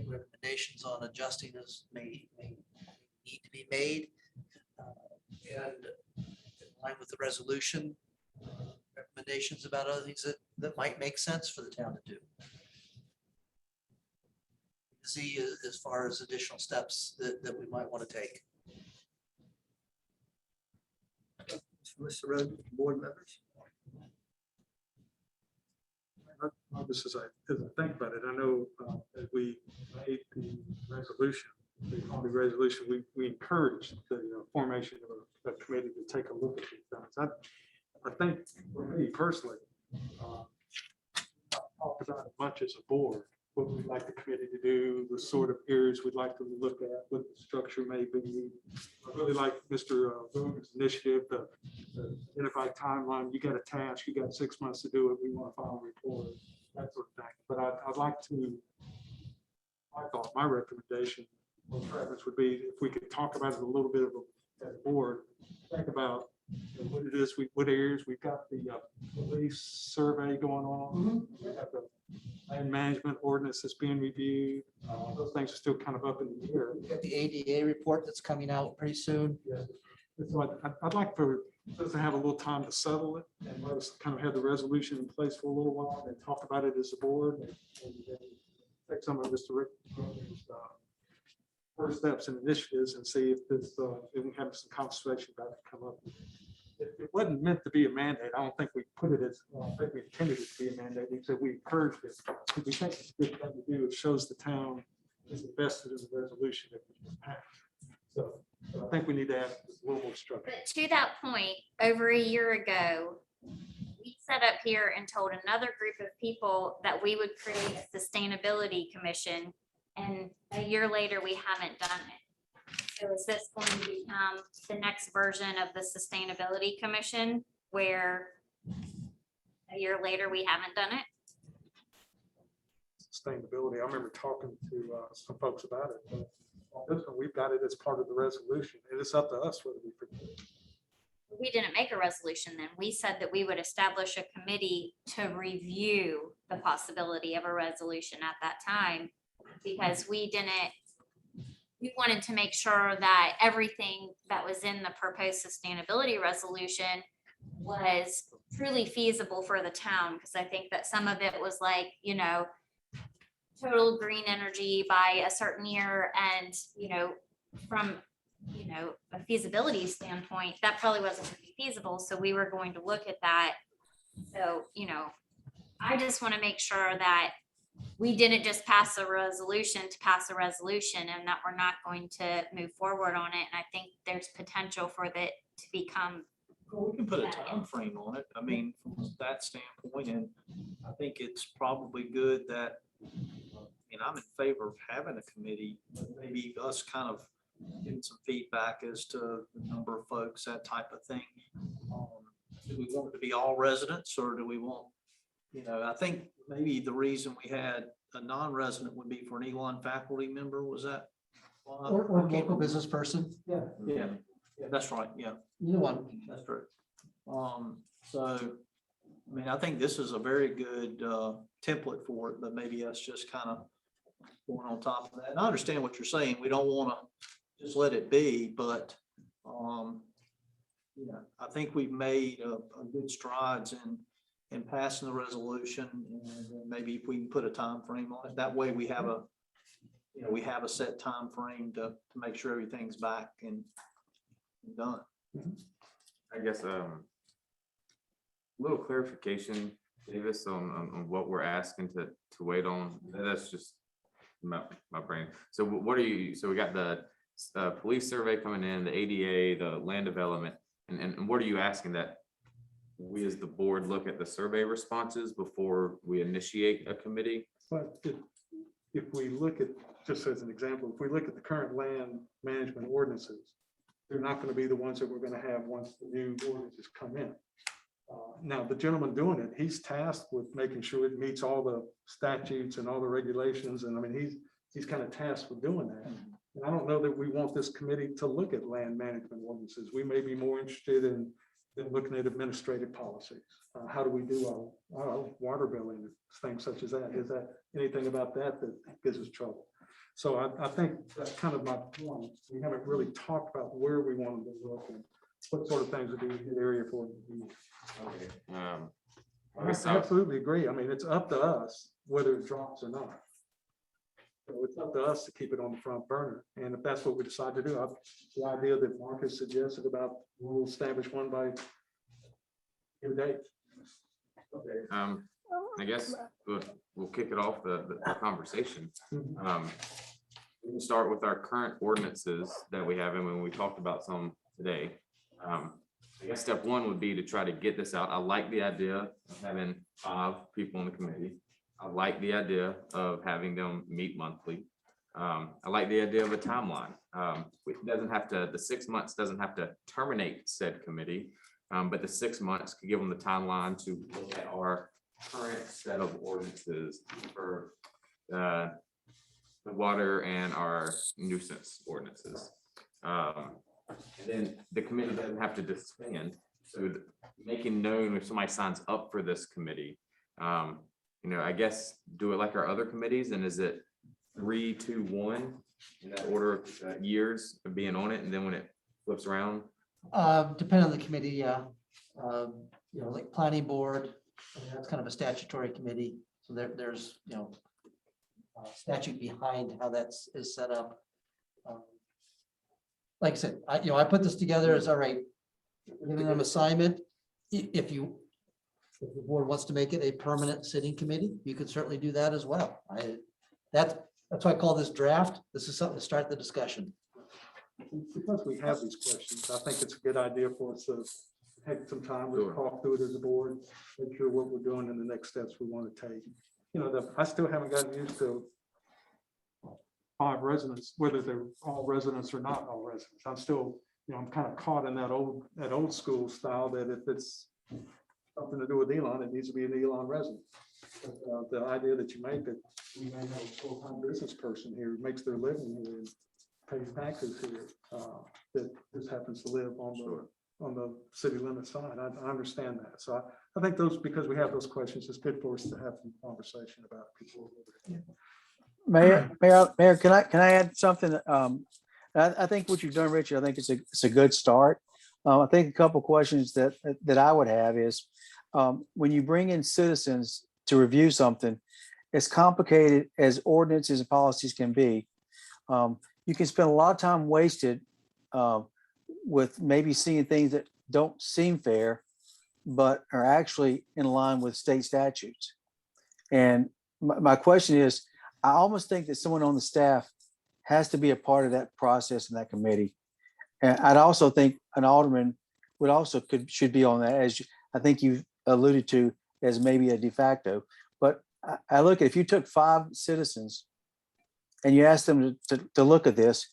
recommendations on adjusting as may need to be made. And in line with the resolution, recommendations about other things that might make sense for the town to do. See as far as additional steps that we might want to take. Mr. Rhodes, board members? Just as I think about it, I know as we made the resolution, on the resolution, we encourage the formation of a committee to take a look at these things. I think for me personally, I've talked about it much as a board, what we'd like the committee to do, the sort of areas we'd like to look at, what the structure may be. I really like Mr. Vogel's initiative, the identify timeline. You got a task, you got 6 months to do it. We want to file a report, that sort of thing. But I'd like to, my recommendation or preference would be if we could talk about it a little bit as a board, think about what it is, what areas. We've got the police survey going on. We have the land management ordinance that's being reviewed. Those things are still kind of up in the air. We got the ADA report that's coming out pretty soon. So I'd like for us to have a little time to settle it and let us kind of have the resolution in place for a little while and talk about it as a board and then take some of Mr. Rick first steps and initiatives and see if this, if we have some conversation about it come up. It wasn't meant to be a mandate. I don't think we put it as, I don't think we intended it to be a mandate. We said we encouraged it. Because we think it's a good thing to do. It shows the town is invested in the resolution that we just passed. So I think we need to add a little more structure. But to that point, over a year ago, we sat up here and told another group of people that we would create a sustainability commission. And a year later, we haven't done it. So is this going to become the next version of the sustainability commission where a year later, we haven't done it? Sustainability. I remember talking to some folks about it. But on this one, we've got it as part of the resolution. And it's up to us whether we forget it. We didn't make a resolution then. We said that we would establish a committee to review the possibility of a resolution at that time. Because we wanted to make sure that everything that was in the proposed sustainability resolution was truly feasible for the town. Because I think that some of it was like, total green energy by a certain year. And, from, a feasibility standpoint, that probably wasn't going to be feasible. So we were going to look at that. So, I just want to make sure that we didn't just pass a resolution to pass a resolution and that we're not going to move forward on it. And I think there's potential for that to become. Well, we can put a time frame on it. I mean, from that standpoint, and I think it's probably good that, I'm in favor of having a committee, but maybe us kind of getting some feedback as to the number of folks, that type of thing. Do we want it to be all residents or do we want, I think maybe the reason we had a non-resident would be for an E1 faculty member, was that? Or local business person. Yeah. Yeah, that's right. Yeah, Either one. that's true. So, I think this is a very good template for it, but maybe us just kind of going on top of that. And I understand what you're saying. We don't want to just let it be, but I think we've made a good strides in passing the resolution, and then maybe if we can put a time frame on it, that way we have a set time frame to make sure everything's back and done. I guess a little clarification, Davis, on what we're asking to wait on. That's just my brain. So what are you? So we got the police survey coming in, the ADA, the land development, and what are you asking that we as the board look at the survey responses before we initiate a committee? But if we look at, just as an example, if we look at the current land management ordinances, they're not going to be the ones that we're going to have once the new ordinances come in. Now, the gentleman doing it, he's tasked with making sure it meets all the statutes and all the regulations. And he's kind of tasked with doing that. And I don't know that we want this committee to look at land management ordinances. We may be more interested in looking at administrative policies. How do we do our water billing, things such as that? Is that anything about that gives us trouble? So I think that's kind of my point. We haven't really talked about where we want to look and what sort of things would be a good area for it. Okay. I absolutely agree. It's up to us whether it drops or not. So it's up to us to keep it on the front burner. And if that's what we decide to do, the idea that Marcus suggested about we'll establish one by your date. Okay. I guess we'll kick it off the conversation. we can start with our current ordinances that we have, and when we talked about some today. I guess step one would be to try to get this out. I like the idea of having 5 people on the committee. I like the idea of having them meet monthly. I like the idea of a timeline. It doesn't have to, the 6 months doesn't have to terminate said committee, but the 6 months could give them the timeline to look at our current set of ordinances for the water and our nuisance ordinances. And then the committee doesn't have to disband. So making known if somebody signs up for this committee, I guess do it like our other committees. And is it 3, 2, 1 in that order of years of being on it? And then when it flips around? Depending on the committee, yeah. Like planning board, that's kind of a statutory committee. So there's, statute behind how is set up. Like I said, I put this together as, all right, giving them assignment. If the board wants to make it a permanent sitting committee, you could certainly do that as well. That's why I call this draft. This is something to start the discussion. Because we have these questions, I think it's a good idea for us to take some time to Sure. talk through it as a board, make sure what we're doing and the next steps we want to take. I still haven't gotten used to 5 residents, whether they're all residents or not all residents. I'm still, I'm kind of caught in that old school style that if it's something to do with Elon, it needs to be an Elon resident. But, the idea that you make that we may have a full-time business person here who makes their living here and pays taxes here, that just happens to live on the city limit side. I understand that. So I think because we have those questions, it's good for us to have some conversation about it. Mayor, can I add something? I think what you've done, Richard, I think it's a good start. I think a couple questions that I would have is, when you bring in citizens to review something, as complicated as ordinances and policies can be, you can spend a lot of time wasted with maybe seeing things that don't seem fair, but are actually in line with state statutes. And my question is, I almost think that someone on the staff has to be a part of that process in that committee. And I'd also think an alderman should be on that, as I think you've alluded to, as maybe a de facto. But I look at, if you took 5 citizens and you asked them to look at this,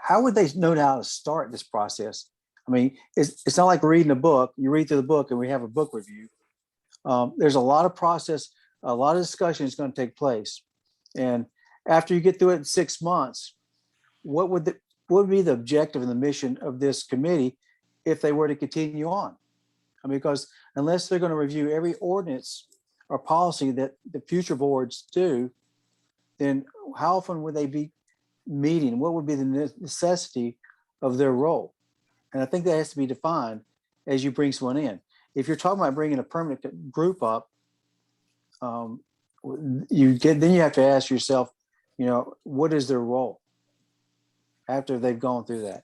how would they know how to start this process? I mean, it's not like reading a book. You read through the book and we have a book review. There's a lot of process, a lot of discussion is going to take place. And after you get through it in 6 months, what would be the objective and the mission of this committee if they were to continue on? I mean, because unless they're going to review every ordinance or policy that the future boards do, then how often would they be meeting? What would be the necessity of their role? And I think that has to be defined as you bring someone in. If you're talking about bringing a permanent group up, then you have to ask yourself, what is their role after they've gone through that?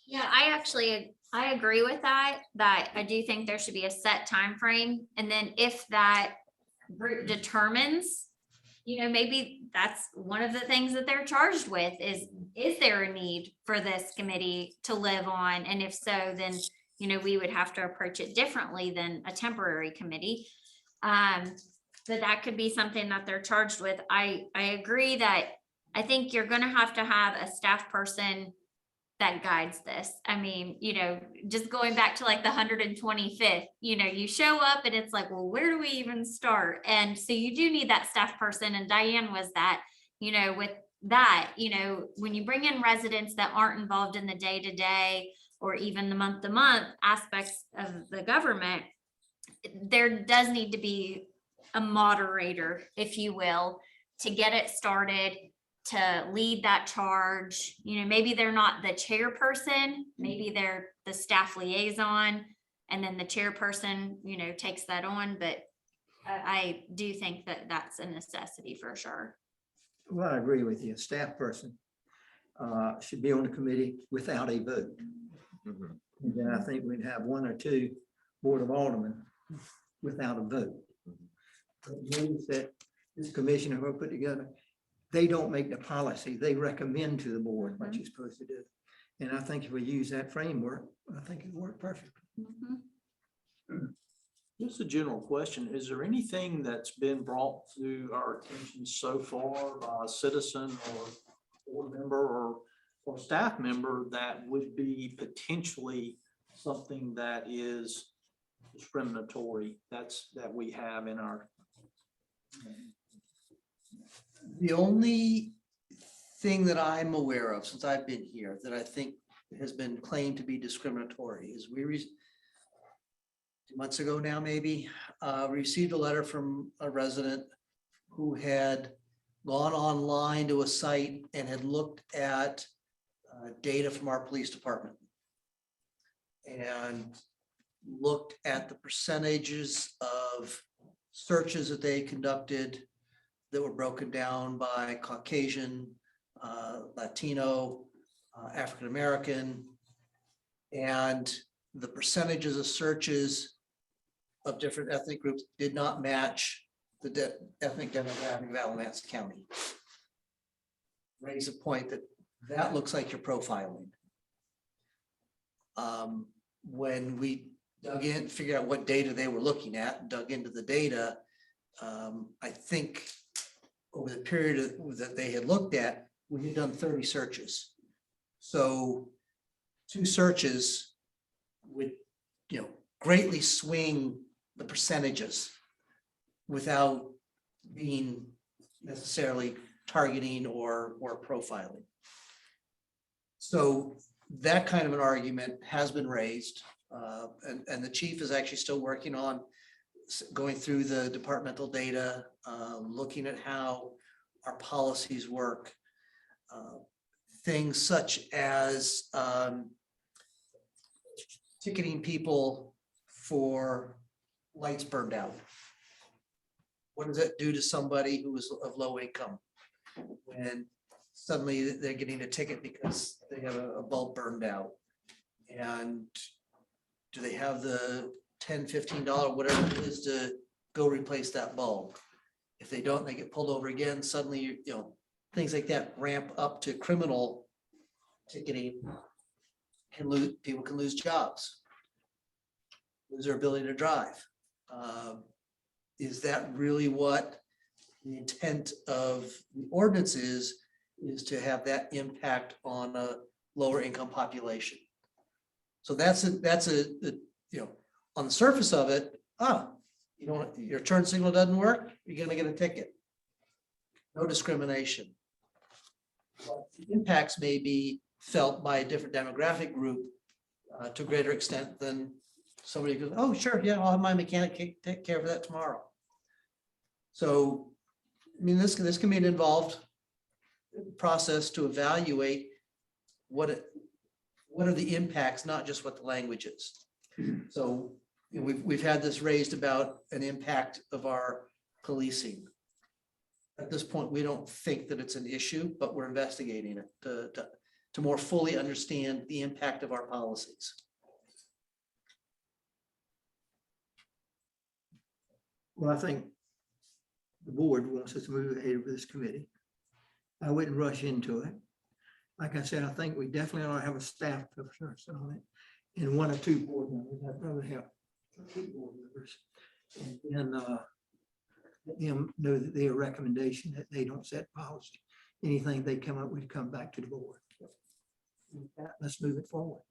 Yeah, I agree with that I do think there should be a set time frame. And then if that group determines, maybe that's one of the things that they're charged with is there a need for this committee to live on? And if so, then, we would have to approach it differently than a temporary committee. But that could be something that they're charged with. I agree that I think you're going to have a staff person that guides this. I mean, just going back to like the 125th, you show up and it's like, well, where do we even start? And so you do need that staff person. And Diane was that, with that, when you bring in residents that aren't involved in the day-to-day or even the month-to-month aspects of the government, there does need to be a moderator, if you will, to get it started, to lead that charge. Maybe they're not the chairperson, maybe they're the staff liaison, and then the chairperson, takes that on. But I do think that that's a necessity for sure. Well, I agree with you. A staff person should be on the committee without a vote. Mhm. And then I think we'd have 1 or 2 Board of Aldermen without a vote. It means that this commission who are put together, they don't make the policy, they recommend to the board what you're supposed to do. And I think if we use that framework, I think it worked perfectly. Just a general question, is there anything that's been brought to our attention so far by a citizen or board member or staff member that would be potentially something that is discriminatory that we have in our? The only thing that I'm aware of since I've been here that I think has been claimed to be discriminatory is 2 months ago now, maybe, received a letter from a resident who had gone online to a site and had looked at data from our police department and looked at the percentages of searches that they conducted that were broken down by Caucasian, Latino, African-American, and the percentages of searches of different ethnic groups did not match the ethnic demographic of Alamance County. Raise a point that looks like you're profiling. When we dug in, figured out what data they were looking at, dug into the data, I think over the period that they had looked at, we had done 30 searches. So 2 searches would, greatly swing the percentages without being necessarily targeting or profiling. So that kind of an argument has been raised, and the chief is actually still working on going through the departmental data, looking at how our policies work. Things such as ticketing people for lights burned out. What does that do to somebody who is of low income when suddenly they're getting a ticket because they have a bulb burned out? And do they have the $10, $15, whatever it is to go replace that bulb? If they don't, they get pulled over again. Suddenly, things like that ramp up to criminal ticketing. People can lose jobs, lose their ability to drive. Is that really what the intent of the ordinance is to have that impact on a lower income population? So that's on the surface of it, your turn signal doesn't work, you're gonna get a ticket. No discrimination. But the impacts may be felt by a different demographic group to a greater extent than somebody goes, oh, sure, yeah, I'll have my mechanic take care of that tomorrow. So, this can be an involved process to evaluate what are the impacts, not just what the language is. So we've had this raised about an impact of our policing. At this point, we don't think that it's an issue, but we're investigating it to more fully understand the impact of our policies. Well, I think the board wants us to move ahead with this committee. I wouldn't rush into it. Like I said, I think we definitely ought to have a staff person on it and 1 or 2 board members. I'd rather have 2 board members. And then let them know that their recommendation, that they don't set policy. Anything they come up with, come back to the board. With that, let's move it forward.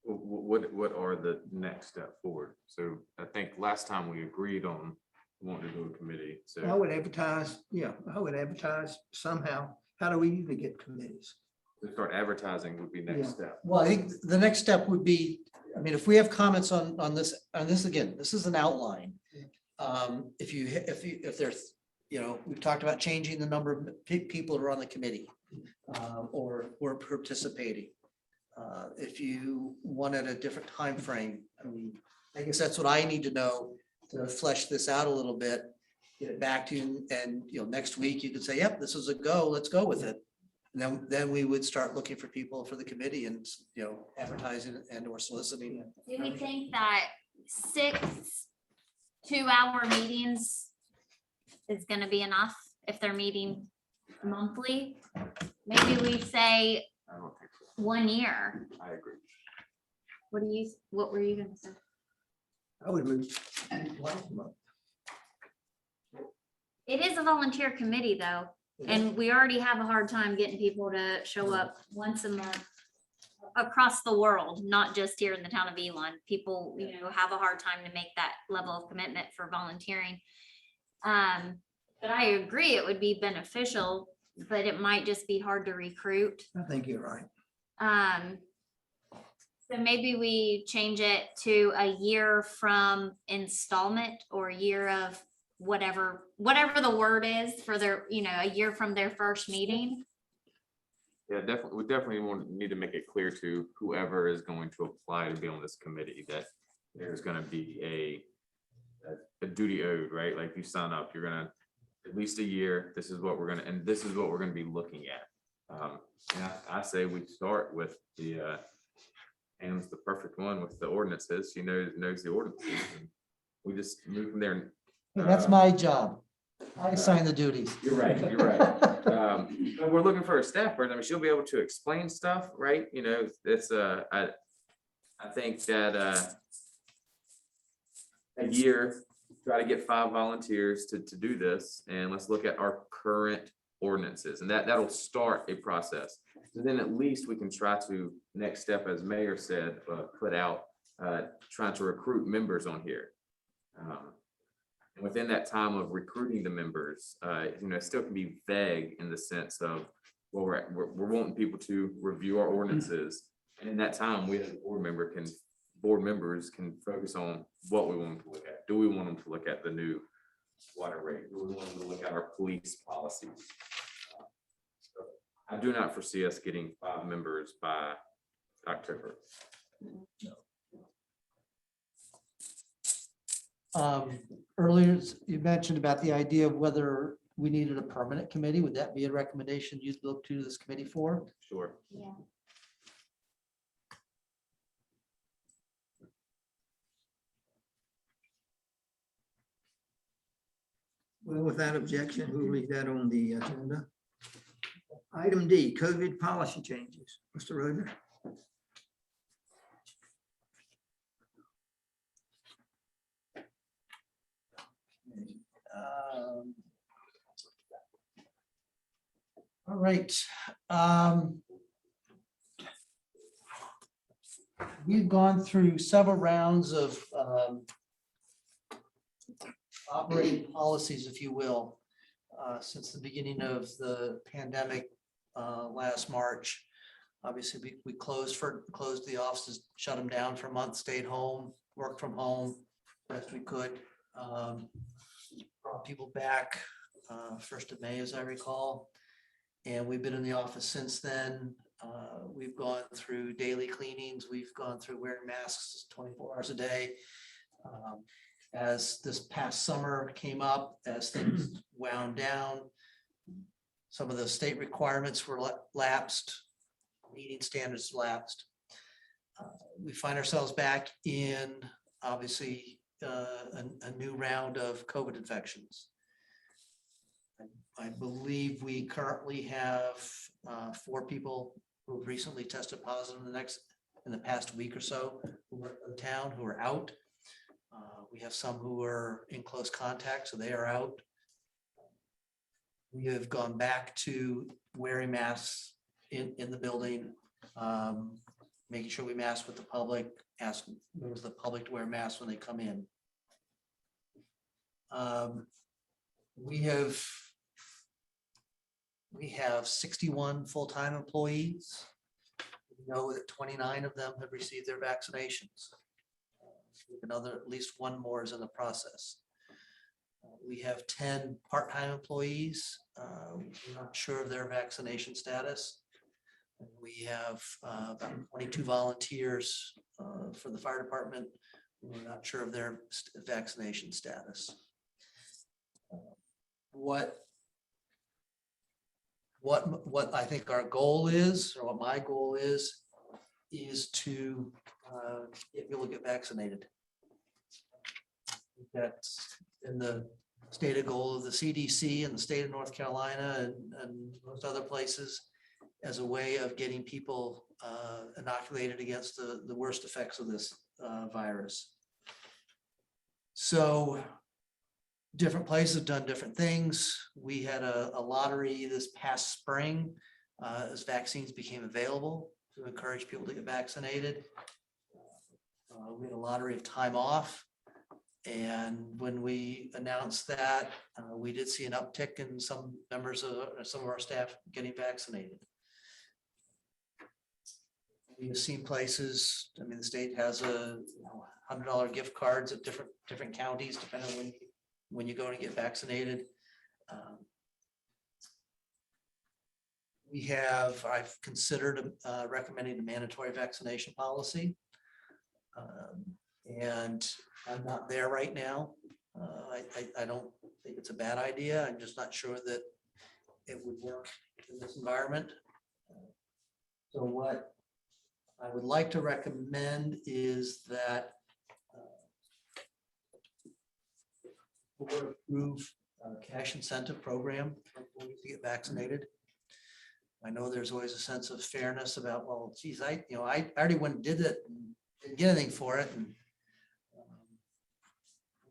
What are the next step forward? So I think last time we agreed on wanting to do a committee, I so would advertise somehow. How do we even get committees? to start advertising would be Yeah. next step. Well, I think the next step would be, if we have comments on this again, this is an outline. If there's, we've talked about changing the number of people who are on the committee or participating. If you wanted a different time frame, I guess that's what I need to know to flesh this out a little bit, get it back to you, and next week you could say, yep, this is a go, let's go with it. And then we would start looking for people for the committee and, advertising and or soliciting. Do we think that 6 2-hour meetings is gonna be enough if they're meeting monthly. Maybe we say I don't think so. 1 year. I agree. What were you gonna say? I would move. once a month. It is a volunteer committee though, and we already have a hard time getting people to show up once a month across the world, not just here in the town of Elon. People, have a hard time to make that level of commitment for volunteering. But I agree, it would be beneficial, but it might just be hard to recruit. I think you're right. So maybe we change it to a year from installment or a year of whatever the word is for their, a year from their first meeting. Yeah, definitely, we definitely need to make it clear to whoever is going to apply to be on this committee that there's gonna be a duty owed, right? Like you sign up, you're gonna, at least a year, this is what we're gonna be looking at. And I say we start with Ann's the perfect one with the ordinances. She knows the ordinances. And we just move from there. That's my job. I assign the duties. You're right, you're right. But we're looking for a staff person. I mean, she'll be able to explain stuff, right? It's I think that a year, try to get 5 volunteers to do this, and let's look at our current ordinances, and that'll start a process. So then at least we can try to, next step, as Mayor said, put out trying to recruit members on here. And within that time of recruiting the members, it still can be vague in the sense of, well, we're wanting people to review our ordinances. And in that time, we as a board members can focus on what we want them to look at. Do we want them to look at the new water rate? Do we want them to look at our police policies? So I do not foresee us getting 5 members by October. Earlier, you mentioned about the idea of whether we needed a permanent committee. Would that be a recommendation you'd look to this committee for? Sure. Yeah. Well, without objection, we'll leave that on the agenda. Item D, COVID policy changes. Mr. Roder? All right. We've gone through several rounds of operating policies, if you will, since the beginning of the pandemic last March. Obviously, we closed the offices, shut them down for a month, stayed home, worked from home best we could. Brought people back 1st of May, as I recall. And we've been in the office since then. We've gone through daily cleanings. We've gone through wearing masks 24 hours a day. As this past summer came up, as things wound down, some of the state requirements were lapsed, meeting standards lapsed. We find ourselves back in, obviously, a new round of COVID infections. I believe we currently have 4 people who have recently tested positive in the past week or so who are in town, who are out. We have some who are in close contact, so they are out. We have gone back to wearing masks in the building, making sure we mask with the public, ask members of the public to wear masks when they come in. We have 61 full-time employees. We know that 29 of them have received their vaccinations. At least 1 more is in the process. We have 10 part-time employees. We're not sure of their vaccination status. We have about 22 volunteers for the fire department. We're not sure of their vaccination status. What I think our goal is, or what my goal is to get people to get vaccinated. That's in the stated goal of the CDC and the state of North Carolina and most other places as a way of getting people inoculated against the worst effects of this virus. So different places have done different things. We had a lottery this past spring as vaccines became available to encourage people to get vaccinated. We had a lottery of time off. And when we announced that, we did see an uptick in some members of some of our staff getting vaccinated. We've seen places, I mean, the state has a $100 gift cards at different counties, depending on when you go to get vaccinated. I've considered recommending a mandatory vaccination policy. And I'm not there right now. I don't think it's a bad idea. I'm just not sure that it would work in this environment. So what I would like to recommend is that the board approve a cash incentive program for employees to get vaccinated. I know there's always a sense of fairness about, well, geez, I already went and did it and didn't get anything for it. And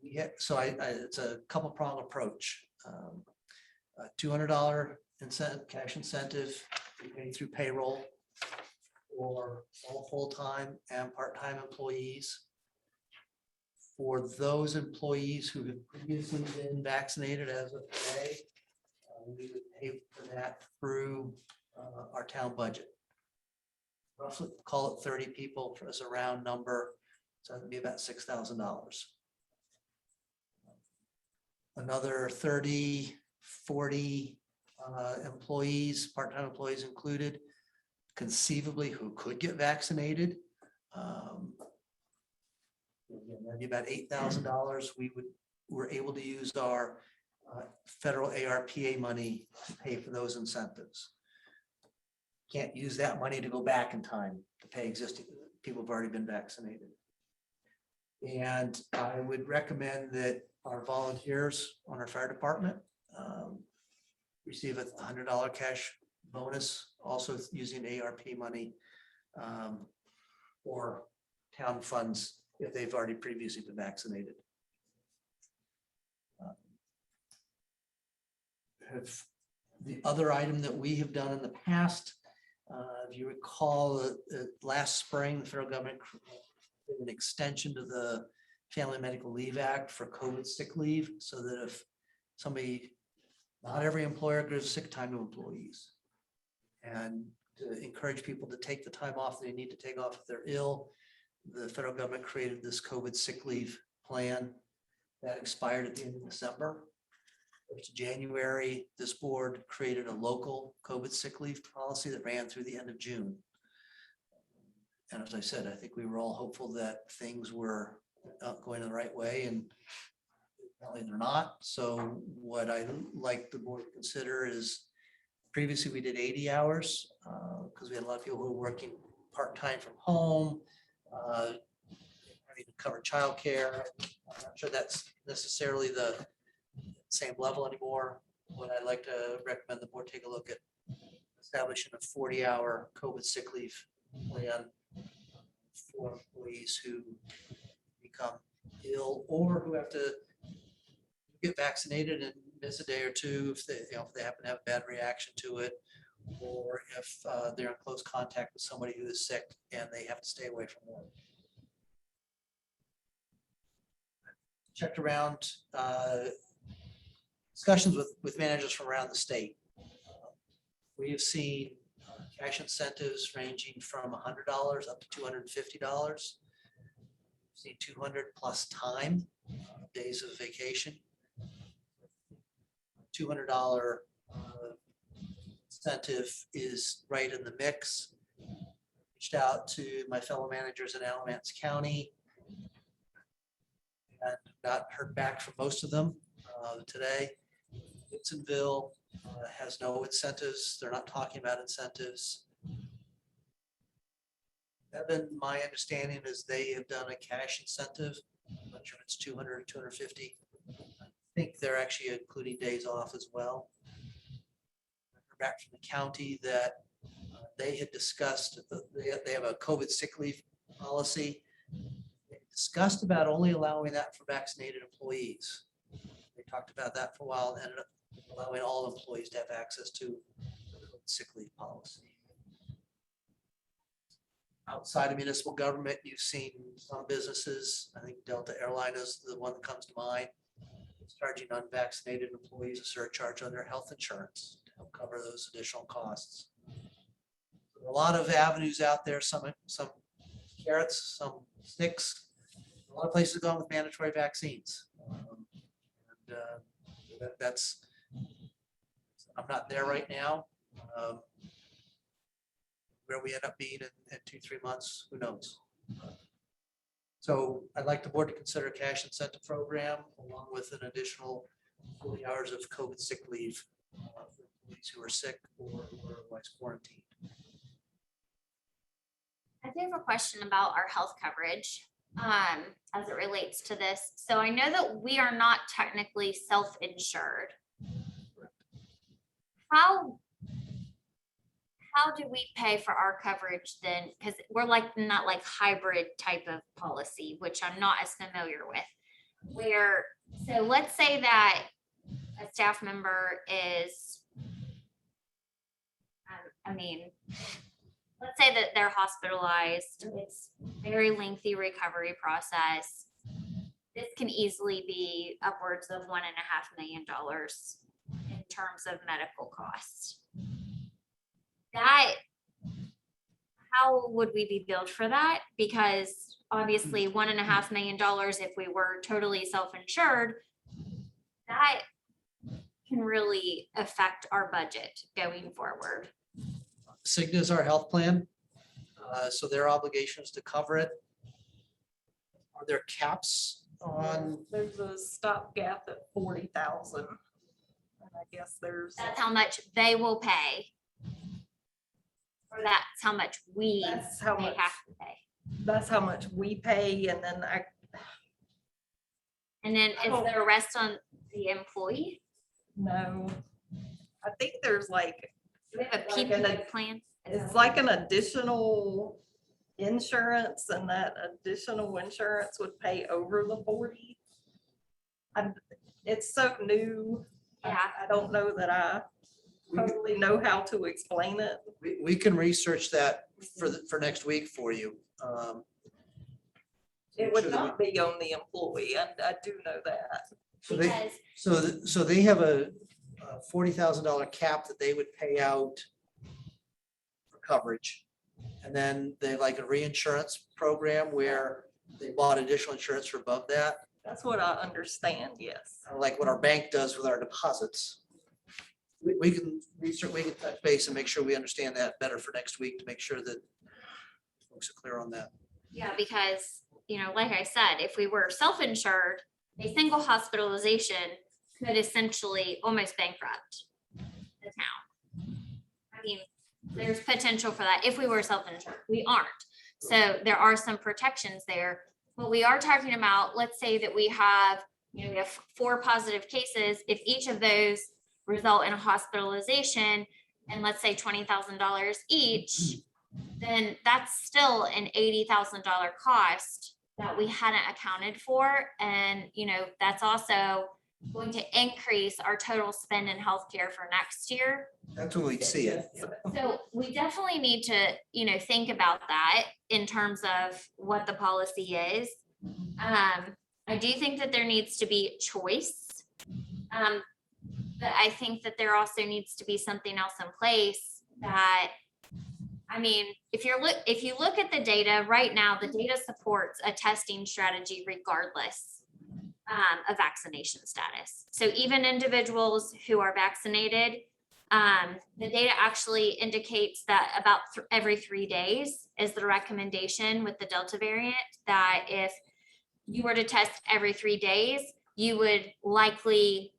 it's a couple prong approach. A $200 incentive, cash incentive paid through payroll for all full-time and part-time employees. For those employees who have previously been vaccinated as of today, we would pay for that through our town budget. Roughly call it 30 people as a round number. So that'd be about $6,000. Another 30, 40 employees, part-time employees included, conceivably who could get vaccinated. That'd be about $8,000. We're able to use our federal ARPA money to pay for those incentives. Can't use that money to go back in time to pay existing people who've already been vaccinated. And I would recommend that our volunteers on our fire department receive a $100 cash bonus, also using ARP money or town funds if they've already previously been vaccinated. The other item that we have done in the past, if you recall, last spring, the federal government did an extension to the Family Medical Leave Act for COVID sick leave, so that if somebody, not every employer gives sick time to employees. And to encourage people to take the time off they need to take off if they're ill, the federal government created this COVID sick leave plan that expired at the end of December. To January, this board created a local COVID sick leave policy that ran through the end of June. And as I said, I think we were all hopeful that things were going the right way, and apparently they're not. So what I like the board to consider is, previously we did 80 hours because we had a lot of people who were working part-time from home, having to cover childcare. I'm not sure that's necessarily the same level anymore. What I'd like to recommend the board take a look at establishing a 40-hour COVID sick leave plan for employees who become ill or who have to get vaccinated and miss a day or two if they happen to have a bad reaction to it, or if they're in close contact with somebody who is sick and they have to stay away from work. Checked around discussions with managers from around the state. We have seen cash incentives ranging from $100 up to $250. See 200 plus time, days of vacation. $200 incentive is right in the mix. Reached out to my fellow managers in Alamance County and got heard back from most of them today. Gibsonville has no incentives. They're not talking about incentives. Evan, my understanding is they have done a cash incentive. I'm not sure if it's 200 or 250. think they're actually including days off as well. I heard back from the county that they had discussed, they have a COVID sick leave policy. They discussed about only allowing that for vaccinated employees. They talked about that for a while and ended up allowing all employees to have access to the sick leave policy. Outside of municipal government, you've seen some businesses, I think Delta Airline is the one that comes to mind, charging unvaccinated employees a surcharge on their health insurance to help cover those additional costs. A lot of avenues out there, some carrots, some sticks. A lot of places have gone with mandatory vaccines. That's, I'm not there right now. Where we end up being in 2-3 months, who knows? So I'd like the board to consider a cash incentive program along with an additional 40 hours of COVID sick leave for employees who are sick or otherwise quarantined. I do have a question about our health coverage as it relates to this. So I know that we are not technically self-insured. How do we pay for our coverage then? Because we're like not like hybrid type of policy, which I'm not as familiar with. Where, so let's say that a staff member is, let's say that they're hospitalized. It's a very lengthy recovery process. This can easily be upwards of $1.5 million in terms of medical costs. That, how would we be billed for that? Because obviously $1.5 million, if we were totally self-insured, that can really affect our budget going forward. Cigna is our health plan, so their obligation is to cover it. Are there caps on? There's a stopgap at 40,000. And I guess there's. That's how much they will pay. Or that's how much we That's how may much. have to pay. That's how much we pay, and then And then is there a rest on the employee? no. I think there's like, Do we have a Like an- PPO plan? it's like an additional insurance, and that additional insurance would pay over the 40. It's so new. Yeah. I don't know that I totally know how to explain it. We can research that for next week for you. It Make would sure that we- not be on the employee, and I do know that. So they, Because so they have a $40,000 cap that they would pay out for coverage. And then they have like a reinsurance program where they bought additional insurance for above that, That's what I understand, yes. like what our bank does with our deposits. We can research, we can touch base and make sure we understand that better for next week to make sure that folks are clear on that. yeah, because, you know, like I said, if we were self-insured, a single hospitalization could essentially almost bankrupt the town. I mean, there's potential for that if we were self-insured. We aren't. So there are some protections there. But we are talking about, let's say that we have, you know, we have 4 positive cases. If each of those result in a hospitalization and let's say $20,000 each, then that's still an $80,000 cost that we hadn't accounted for. And, you know, that's also going to increase our total spend in healthcare for next year. That's when we see it. So we definitely need to, you know, think about that in terms of what the policy is. I do think that there needs to be choice. But I think that there also needs to be something else in place that, I mean, if you look at the data right now, the data supports a testing strategy regardless of vaccination status. So even individuals who are vaccinated, the data actually indicates that about every 3 days is the recommendation with the Delta variant, that if you were to test every 3 days, you would likely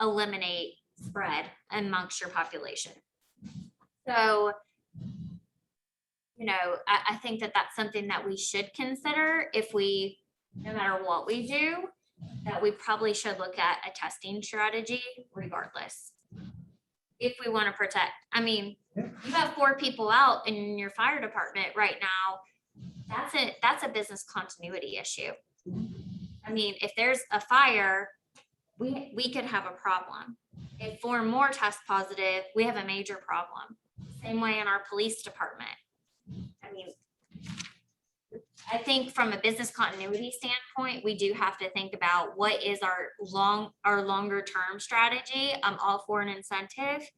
eliminate spread amongst your population. So, you know, I think that that's something that we should consider if we, no matter what we do. that we probably should look at a testing strategy regardless. If we want to protect, I mean, you have 4 people out in your fire department right now. That's a business continuity issue. I mean, if there's a fire, we could have a problem. If 4 more test positive, we have a major problem. Same way in our police department. I mean, I think from a business continuity standpoint, we do have to think about what is our longer term strategy. I'm all for an incentive,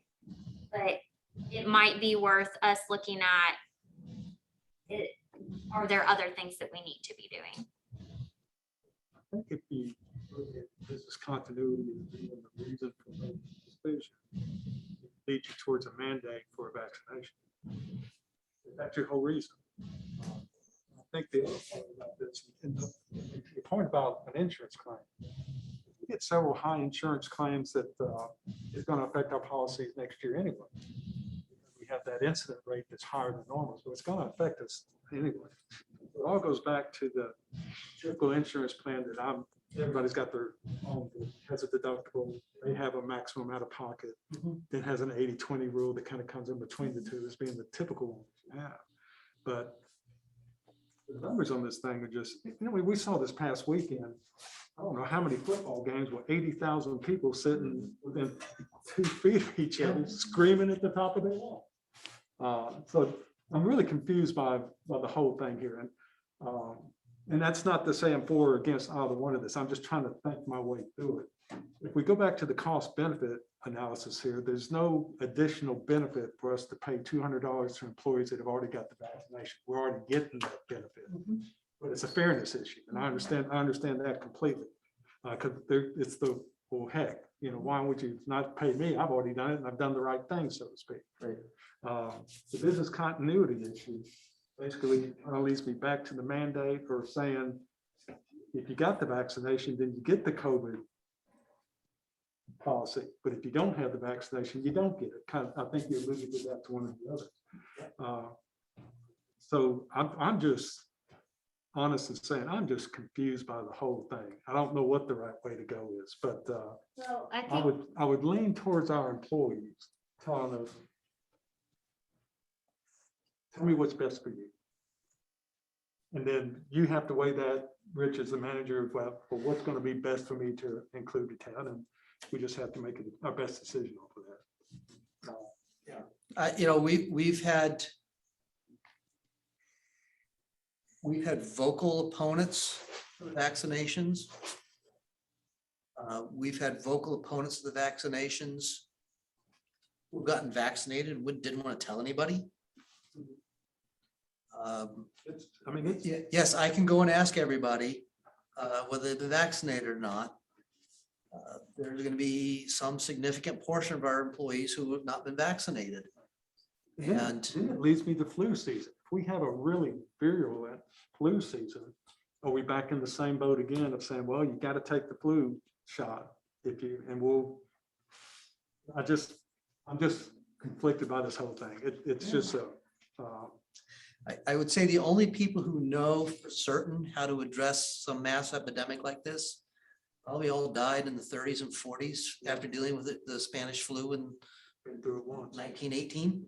but it might be worth us looking at it. Are there other things that we need to be doing? I think if you look at business continuity as being the reason for making the decision, it leads you towards a mandate for a vaccination. That's your whole reason. I think the other part about this, your point about an insurance claim, we get several high insurance claims that is going to affect our policies next year anyway. We have that incident rate that's higher than normal, so it's going to affect us anyway. It all goes back to the typical insurance plan that everybody's got their own, has a deductible, they have a maximum out of pocket, then has an 80-20 rule that kind of comes in between the two as being the typical ones you have. But the numbers on this thing are just, we saw this past weekend, I don't know how many football games with 80,000 people sitting within 2 feet of each other, screaming at the top of their lungs. So I'm really confused by the whole thing here. And that's not to say I'm for or against either one of this. I'm just trying to think my way through it. If we go back to the cost benefit analysis here, there's no additional benefit for us to pay $200 to employees that have already got the vaccination. We're already getting that benefit. But it's a fairness issue. And I understand that completely. Because it's the, well, heck, why would you not pay me? I've already done it and I've done the right thing, so to speak. The business continuity issue basically leads me back to the mandate or saying, if you got the vaccination, then you get the COVID policy. But if you don't have the vaccination, you don't get it. I think you alluded to that to one of the others. So I'm just honest in saying, I'm just confused by the whole thing. I don't know what the right way to go is, but Well, I think I would lean towards our employees telling us, tell me what's best for you. And then you have to weigh that, Rich, as the manager, for what's going to be best for me to include the town. And we just have to make our best decision off of that. We've had vocal opponents for the vaccinations. We've had vocal opponents of the vaccinations who've gotten vaccinated and didn't want to tell anybody. Yes, I can go and ask everybody whether they've been vaccinated or not. There's going to be some significant portion of our employees who have not been vaccinated. And then it leads me to flu season. If we have a really virulent flu season, are we back in the same boat again of saying, well, you got to take the flu shot I'm just conflicted by this whole thing. It's just so. I would say the only people who know for certain how to address some mass epidemic like this probably all died in the 30s and 40s after dealing with the Spanish flu in 1918.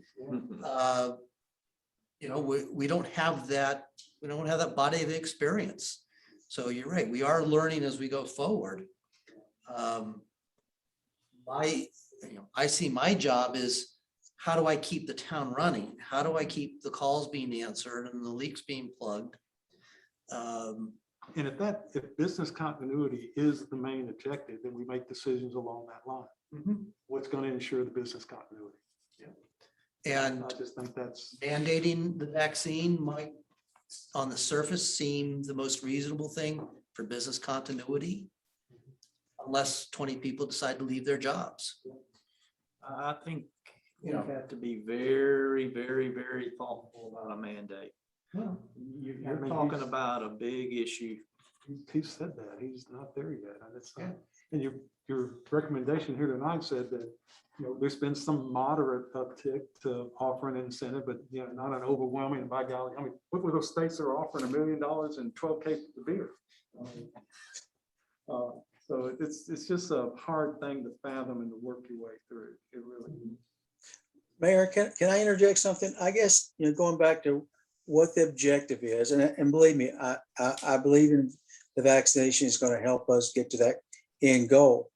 We don't have that. We don't have that body of experience. So you're right. We are learning as we go forward. I see my job is, how do I keep the town running? How do I keep the calls being answered and the leaks being plugged? And if business continuity is the main objective, then we make decisions along that line. What's going to ensure the business continuity? And I just think that's mandating the vaccine might, on the surface, seem the most reasonable thing for business continuity, unless 20 people decide to leave their jobs. I think you have to be very, very, very thoughtful about a mandate. You're talking about a big issue. He said that he's not there yet. And it's not. And your recommendation here tonight said that, there's been some moderate uptick to offer an incentive, but not an overwhelming. And by golly, look at those states that are offering $1 million and 12 cases of beer. So it's just a hard thing to fathom and to work your way through. It really is. Mayor, can I interject something? I guess, going back to what the objective is, and believe me, I believe in the vaccination is going to help us get to that end goal.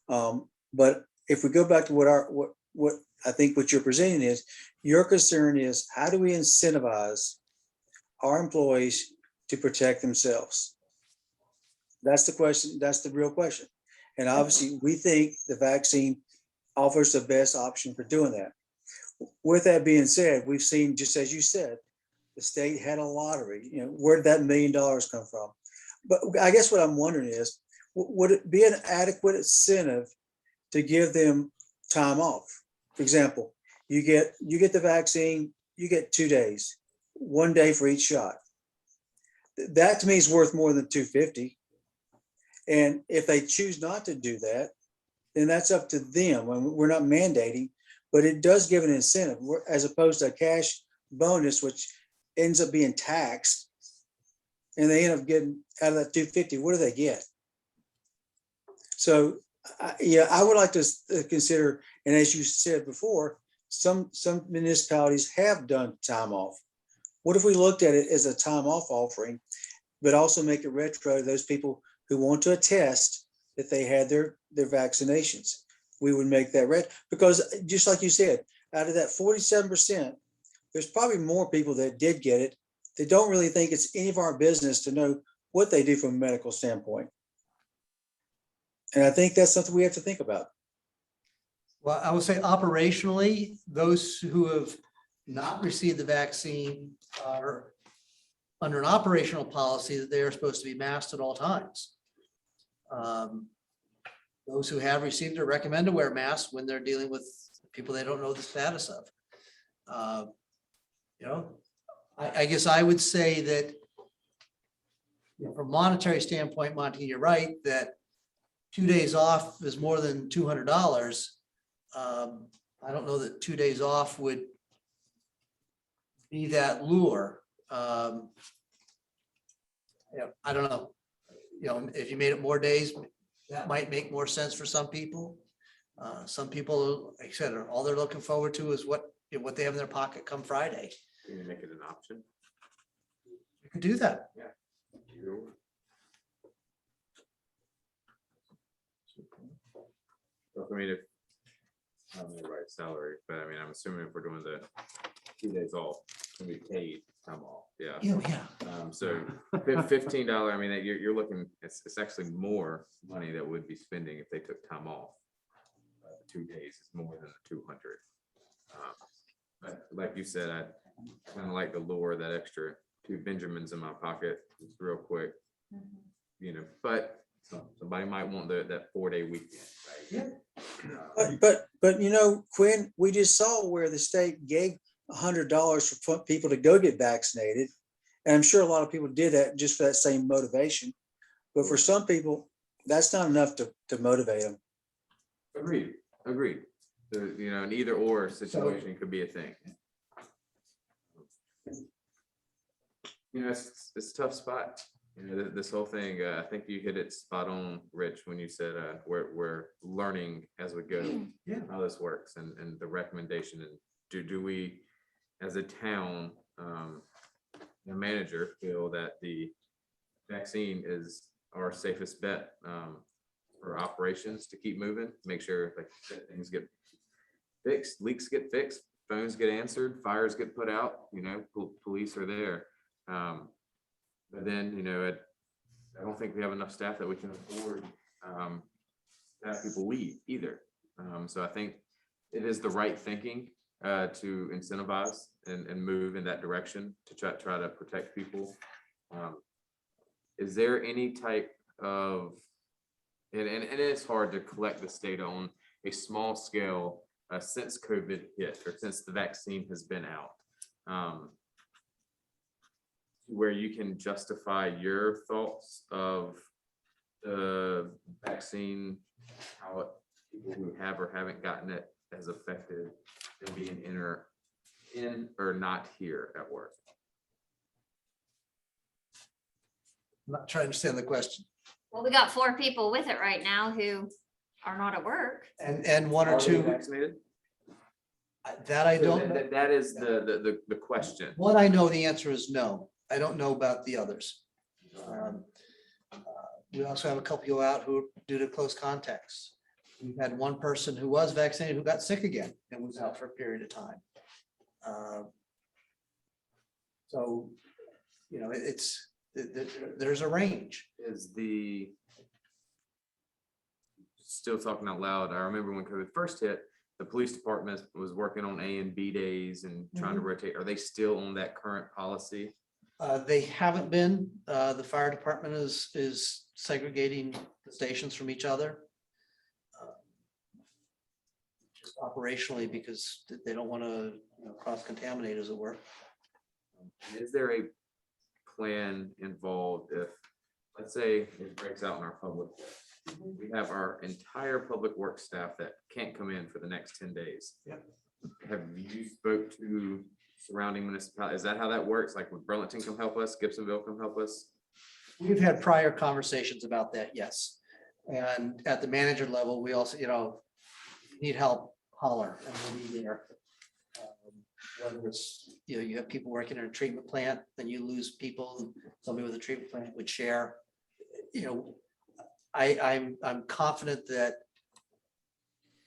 But if we go back to what I think what you're presenting is, your concern is how do we incentivize our employees to protect themselves? That's the question. That's the real question. And obviously, we think the vaccine offers the best option for doing that. With that being said, we've seen, just as you said, the state had a lottery. Where did that $1 million come from? But I guess what I'm wondering is, would it be an adequate incentive to give them time off? For example, you get the vaccine, you get 2 days, 1 day for each shot. That to me is worth more than $250. And if they choose not to do that, then that's up to them. We're not mandating, but it does give an incentive as opposed to a cash bonus, which ends up being taxed. And they end up getting out of that $250. What do they get? So, I would like to consider, and as you said before, some municipalities have done time off. What if we looked at it as a time off offering, but also make it retro to those people who want to attest that they had their vaccinations? We would make that red, because just like you said, out of that 47%, there's probably more people that did get it. They don't really think it's any of our business to know what they do from a medical standpoint. And I think that's something we have to think about. Well, I would say operationally, those who have not received the vaccine are under an operational policy that they are supposed to be masked at all times. Those who have received it recommend to wear masks when they're dealing with people they don't know the status of. I guess I would say that from a monetary standpoint, Monty, you're right, that 2 days off is more than $200. I don't know that 2 days off would be that lure. I don't know. If you made it more days, that might make more sense for some people. Some people, like I said, all they're looking forward to is what they have in their pocket come Friday. Can you make it an option? You could do that. Well, I mean, if, I don't know the right salary, but I mean, I'm assuming if we're doing the 2 days off, it's gonna be paid time off, yeah. Yeah. So $15, I mean, you're looking, it's actually more money that would be spending if they took time off. 2 days is more than the 200. But like you said, I kind of like the lure, that extra 2 Benjamins in my pocket, just real quick. But somebody might want that 4-day weekend, right? But Quinn, we just saw where the state gave $100 for people to go get vaccinated. And I'm sure a lot of people did that just for that same motivation. But for some people, that's not enough to motivate them. Agreed. So, an either or situation could be a thing. It's a tough spot. This whole thing, I think you hit it spot on, Rich, when you said we're learning as we go how this works and the recommendation. And do we, as a town, a manager, feel that the vaccine is our safest bet for operations to keep moving, make sure things get fixed, leaks get fixed, phones get answered, fires get put out, police are there. But then, I don't think we have enough staff that we can afford to have people leave either. So I think it is the right thinking to incentivize and move in that direction to try to protect people. Is there any type of, and it's hard to collect this data on a small scale since COVID hit or since the vaccine has been out, where you can justify your thoughts of the vaccine, how people who have or haven't gotten it has affected them being in or not here at work? I'm not trying to understand the question. Well, we got 4 people with it right now who are not at work. And one or Are they two, vaccinated? that I So don't know. that is the question. What I know, the answer is no. I don't know about the others. We also have a couple go out who, due to close contacts. We've had one person who was vaccinated who got sick again and was out for a period of time. So, you know, there's a range. Is still talking out loud, I remember when COVID first hit, the police department was working on A and B days and trying to rotate. Are they still on that current policy? They haven't been. The fire department is segregating the stations from each other. Just operationally, because they don't want to cross-contaminate, as it were. Is there a plan involved if, let's say, it breaks out in our public? We have our entire public works staff that can't come in for the next 10 days. Yep. Have you spoke to surrounding municipalities? Is that how that works? Like, would Burlington come help us? Gibsonville come help us? We've had prior conversations about that, yes. And at the manager level, we also, need help, holler, and we'll be there. Whether it's, you have people working in a treatment plant, then you lose people, somebody with a treatment plant would share. I'm confident that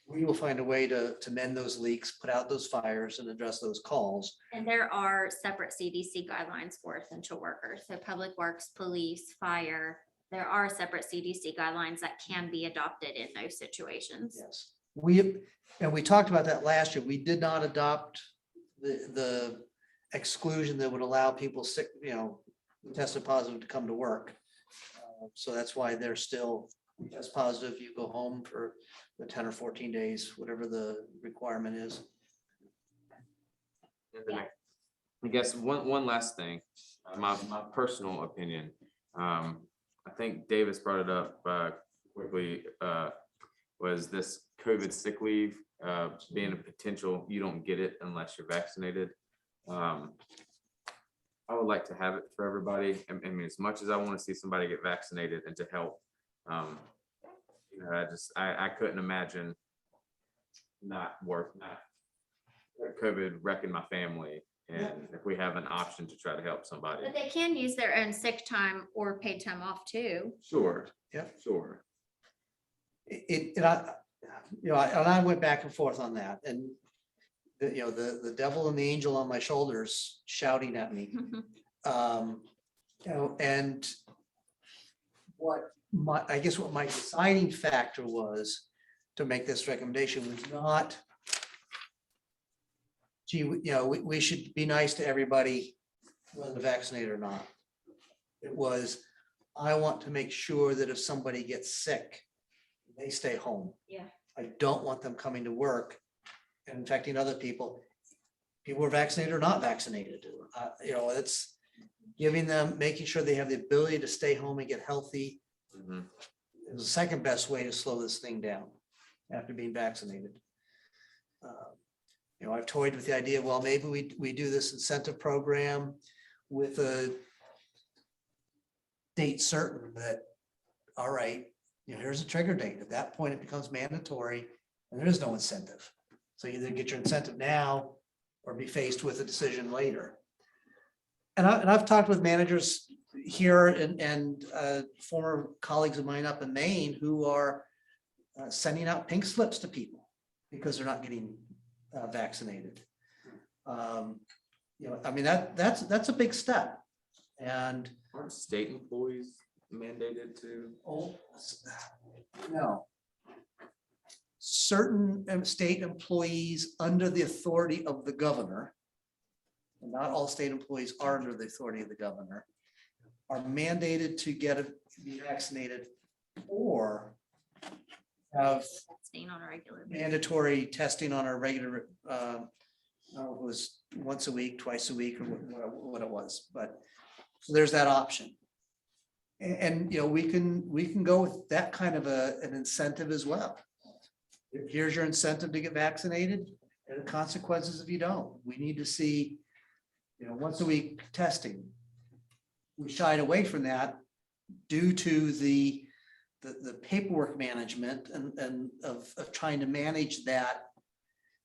we will find a way to mend those leaks, put out those fires and address those calls. And there are separate CDC guidelines for essential workers. So Public Works, police, fire, there are separate CDC guidelines that can be adopted in those situations. Yes, we talked about that last year. We did not adopt the exclusion that would allow people sick, who tested positive to come to work. So that's why they're still test positive. You go home for the 10 or 14 days, whatever the requirement is. I guess one last thing, my personal opinion. I think Davis brought it up quickly, was this COVID sick leave being a potential, you don't get it unless you're vaccinated. I would like to have it for everybody. I mean, as much as I want to see somebody get vaccinated and to help, I couldn't imagine not COVID wrecking my family. And if we have an option to try to help somebody. But they can use their own sick time or paid time off too. Sure. Yeah. Sure. I went back and forth on that, and the devil and the angel on my shoulders shouting at me. And what my deciding factor was to make this recommendation was not, gee, we should be nice to everybody, whether vaccinated or not. It was, I want to make sure that if somebody gets sick, they stay home. Yeah. I don't want them coming to work and infecting other people. People are vaccinated or not vaccinated. It's giving them, making sure they have the ability to stay home and get healthy. Mhm. Is the second best way to slow this thing down after being vaccinated. I've toyed with the idea, well, maybe we do this incentive program with a date certain that, all right, here's a trigger date. At that point, it becomes mandatory and there is no incentive. So either get your incentive now or be faced with a decision later. And I've talked with managers here and former colleagues of mine up in Maine who are sending out pink slips to people because they're not getting vaccinated. That's a big step. And Aren't state employees mandated to? no. Certain state employees under the authority of the governor, and not all state employees are under the authority of the governor, are mandated to be vaccinated or have Staying on a regular basis. mandatory testing on a regular, it was once a week, twice a week, or what it was, but so there's that option. And we can go with that kind of an incentive as well. Here's your incentive to get vaccinated and the consequences if you don't. We need to see, once a week testing. We shied away from that due to the the paperwork management and of trying to manage that.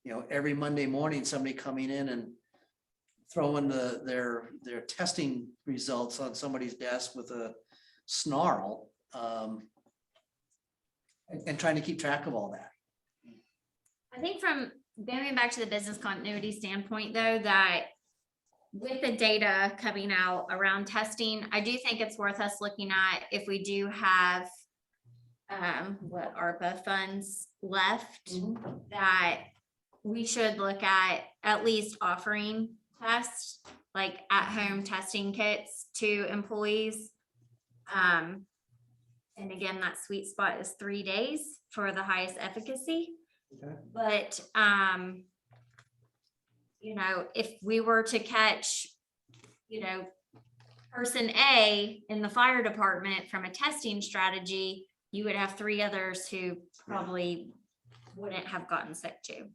You know, every Monday morning, somebody coming in and throwing their testing results on somebody's desk with a snarl. And trying to keep track of all that. I think from going back to the business continuity standpoint, though, that with the data coming out around testing, I do think it's worth us looking at if we do have what ARPA funds left, that we should look at least offering tests, like at-home testing kits to employees. And again, that sweet spot is 3 days for the highest efficacy. Okay. But, you know, if we were to catch, you know, person A in the fire department from a testing strategy, you would have 3 others who probably wouldn't have gotten sick too.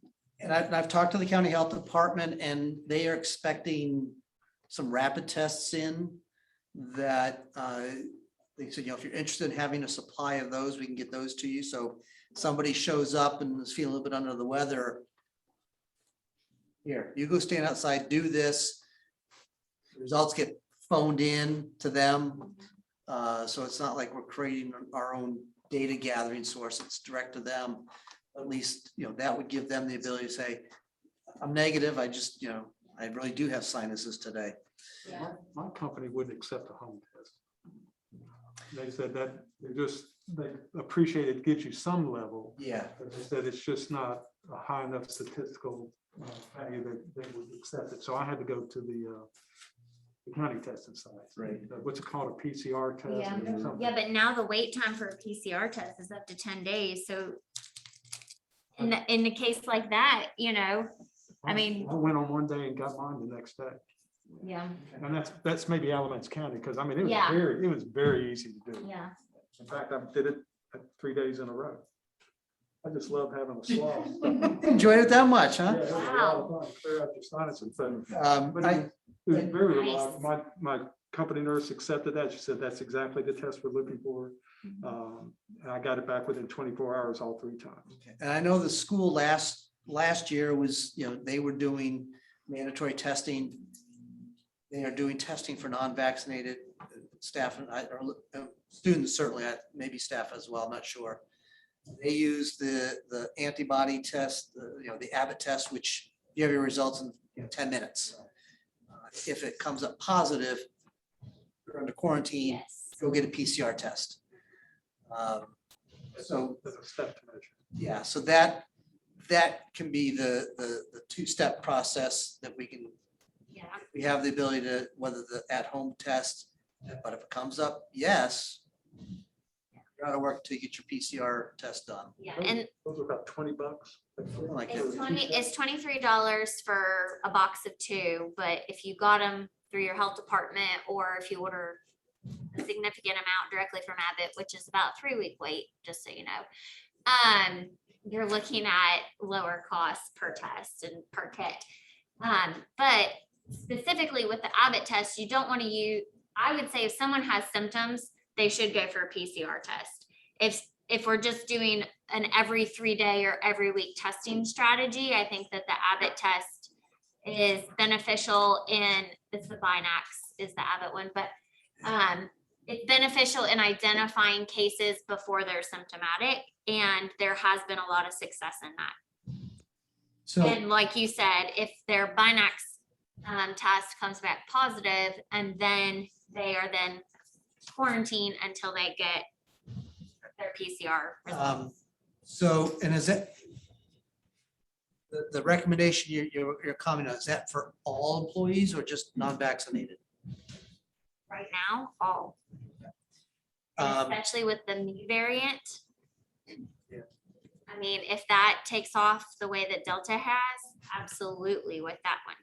And I've talked to the county health department and they are expecting some rapid tests in that they said, you know, if you're interested in having a supply of those, we can get those to you. So somebody shows up and is feeling a little bit under the weather. Here, you go stand outside, do this. Results get phoned in to them. So it's not like we're creating our own data gathering source. It's direct to them. At least, you know, that would give them the ability to say, I'm negative. I just, you know, I really do have sinuses today. My company wouldn't accept a home test. They said that they appreciate it gives you some level, Yeah. but they said it's just not a high enough statistical value that they would accept it. So I had to go to the county testing sites. Right. What's it called, a PCR test? Yeah. or something? Yeah, but now the wait time for a PCR test is up to 10 days. So in the case like that, you know, I mean. I went on one day and got mine the next day. Yeah, And that's maybe Alamance County, because I mean, it Yeah. was very easy to do. yeah. In fact, I did it 3 days in a row. I just love having a swab. Enjoyed it that much, Yeah, huh? it was a lot of fun, clear out your sinuses, but but I, it was very Nice. reliable. My company nurse accepted that. She said, that's exactly the test we're looking for. And I got it back within 24 hours all 3 times. and I know the school last year was, you know, they were doing mandatory testing. They are doing testing for non-vaccinated staff and or students, certainly, maybe staff as well, I'm not sure. They use the antibody test, you know, the Abbott test, which you have your results in 10 minutes. If it comes up positive, you're under quarantine, Yes. go get a PCR test. So, As a step to measure. yeah, so that can be the 2-step process that Yeah. we have the ability to, whether the at-home test, but if it comes up, yes, you're out of work till you get your PCR test done. Yeah, and Those are about $20. Something like it's that. $23 for a box of 2, but if you got them through your health department, or if you order a significant amount directly from Abbott, which is about 3-week wait, just so you know, you're looking at lower costs per test and per kit. But specifically with the Abbott test, you don't want to use, I would say if someone has symptoms, they should go for a PCR test. If we're just doing an every 3-day or every week testing strategy, I think that the Abbott test is beneficial in, it's the Binax is the Abbott one, but it's beneficial in identifying cases before they're symptomatic, and there has been a lot of success in that. So, And like you said, if their Binax test comes back positive, and then they are then quarantined until they get their PCR results. so, and is that the recommendation you're commenting on, is that for all employees or just non-vaccinated? Right now, all. And especially with the new variant. Yeah. I mean, if that takes off the way that Delta has, absolutely with that one.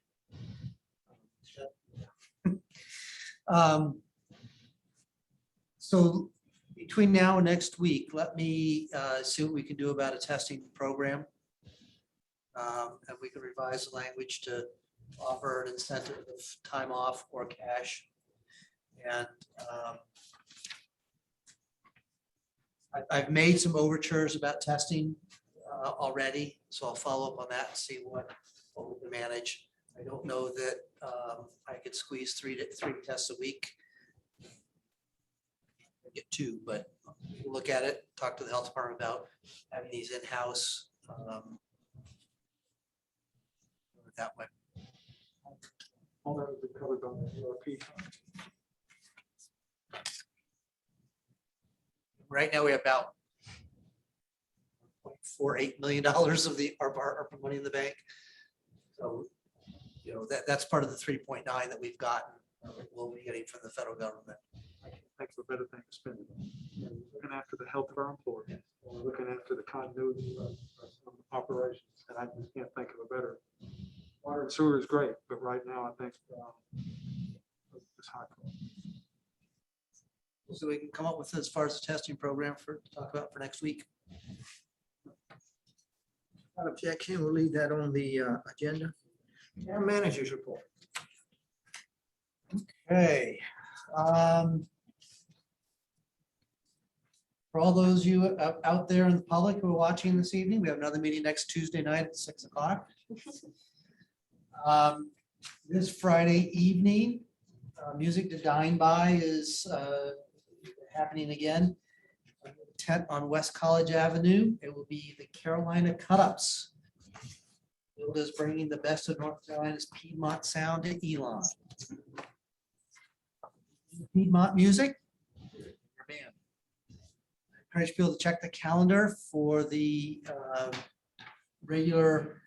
So between now and next week, let me see what we can do about a testing program. And we can revise the language to offer an incentive of time off or cash. And I've made some overtures about testing already, so I'll follow up on that and see what we can manage. I don't know that I could squeeze three tests a week. I get two, but we'll look at it, talk to the health department about having these in-house. That way. All that would be covered by the ERP. Right now, we have about $0.48 million of our ARPA money in the bank. So, you know, that's part of the 3.9 that we've gotten, we'll be getting from the federal government. Think of a better thing to spend it on. You know, we're looking after the health of our employees, we're looking after the continuity of operations, and I just can't think of a better. Water and sewer is great, but right now I think it's high. So we can come up with as far as the testing program to talk about for next week. Without objection, we'll leave that on the agenda. Our managers report. Okay. For all those of you out there in the public who are watching this evening, we have another meeting next Tuesday night at 6 o'clock. This Friday evening, Music to Dine By is happening again. Tent on West College Avenue. It will be the Carolina Cut-Ups. It is bringing the best of North Carolina's Piedmont sound to Elon. Piedmont music. Your band. I encourage people to check the calendar for the regular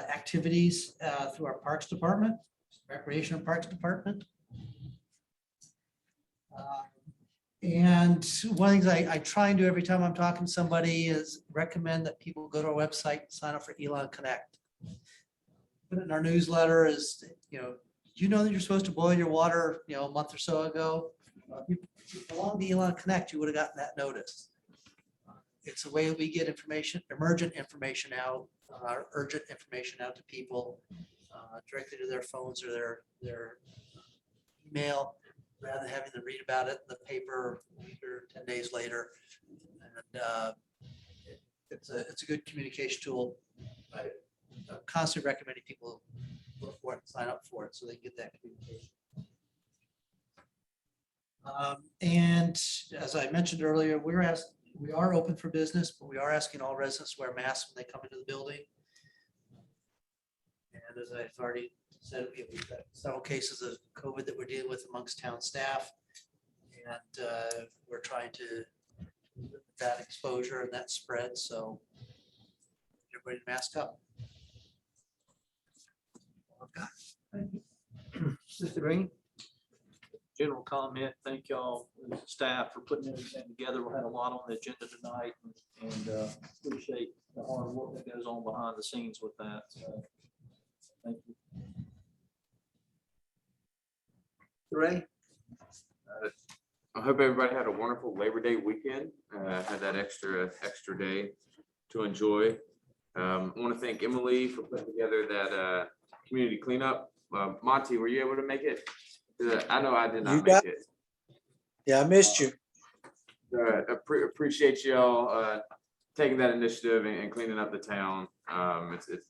activities through our Parks Department, Recreation and Parks Department. And one of the things I try and do every time I'm talking to somebody is recommend that people go to our website and sign up for Elon Connect. Put it in our newsletter is, you know, you know that you're supposed to boil your water, you know, a month or so ago. If you belong to Elon Connect, you would have gotten that notice. It's a way we get information, emergent information out, urgent information out to people directly to their phones or their email, rather than having to read about it in the paper a week or 10 days later. And it's a good communication tool. I'm constantly recommending people look for it and sign up for it so they can get that communication. And as I mentioned earlier, we are open for business, but we are asking all residents to wear masks when they come into the building. And as I've already said, we've got several cases of COVID that we're dealing with amongst town staff. And we're trying to limit that exposure and that spread. So everybody mask up. Mr. Green? General comment, thank y'all, as a staff, for putting everything together. We had a lot on the agenda tonight, and appreciate the hard work that goes on behind the scenes with that. So, thank you. Ray? I hope everybody had a wonderful Labor Day weekend. Had that extra day to enjoy. I want to thank Emily for putting together that community cleanup. Monty, were you able to make it? I know I did not make it. Yeah, I missed you. Appreciate y'all taking that initiative and cleaning up the town. It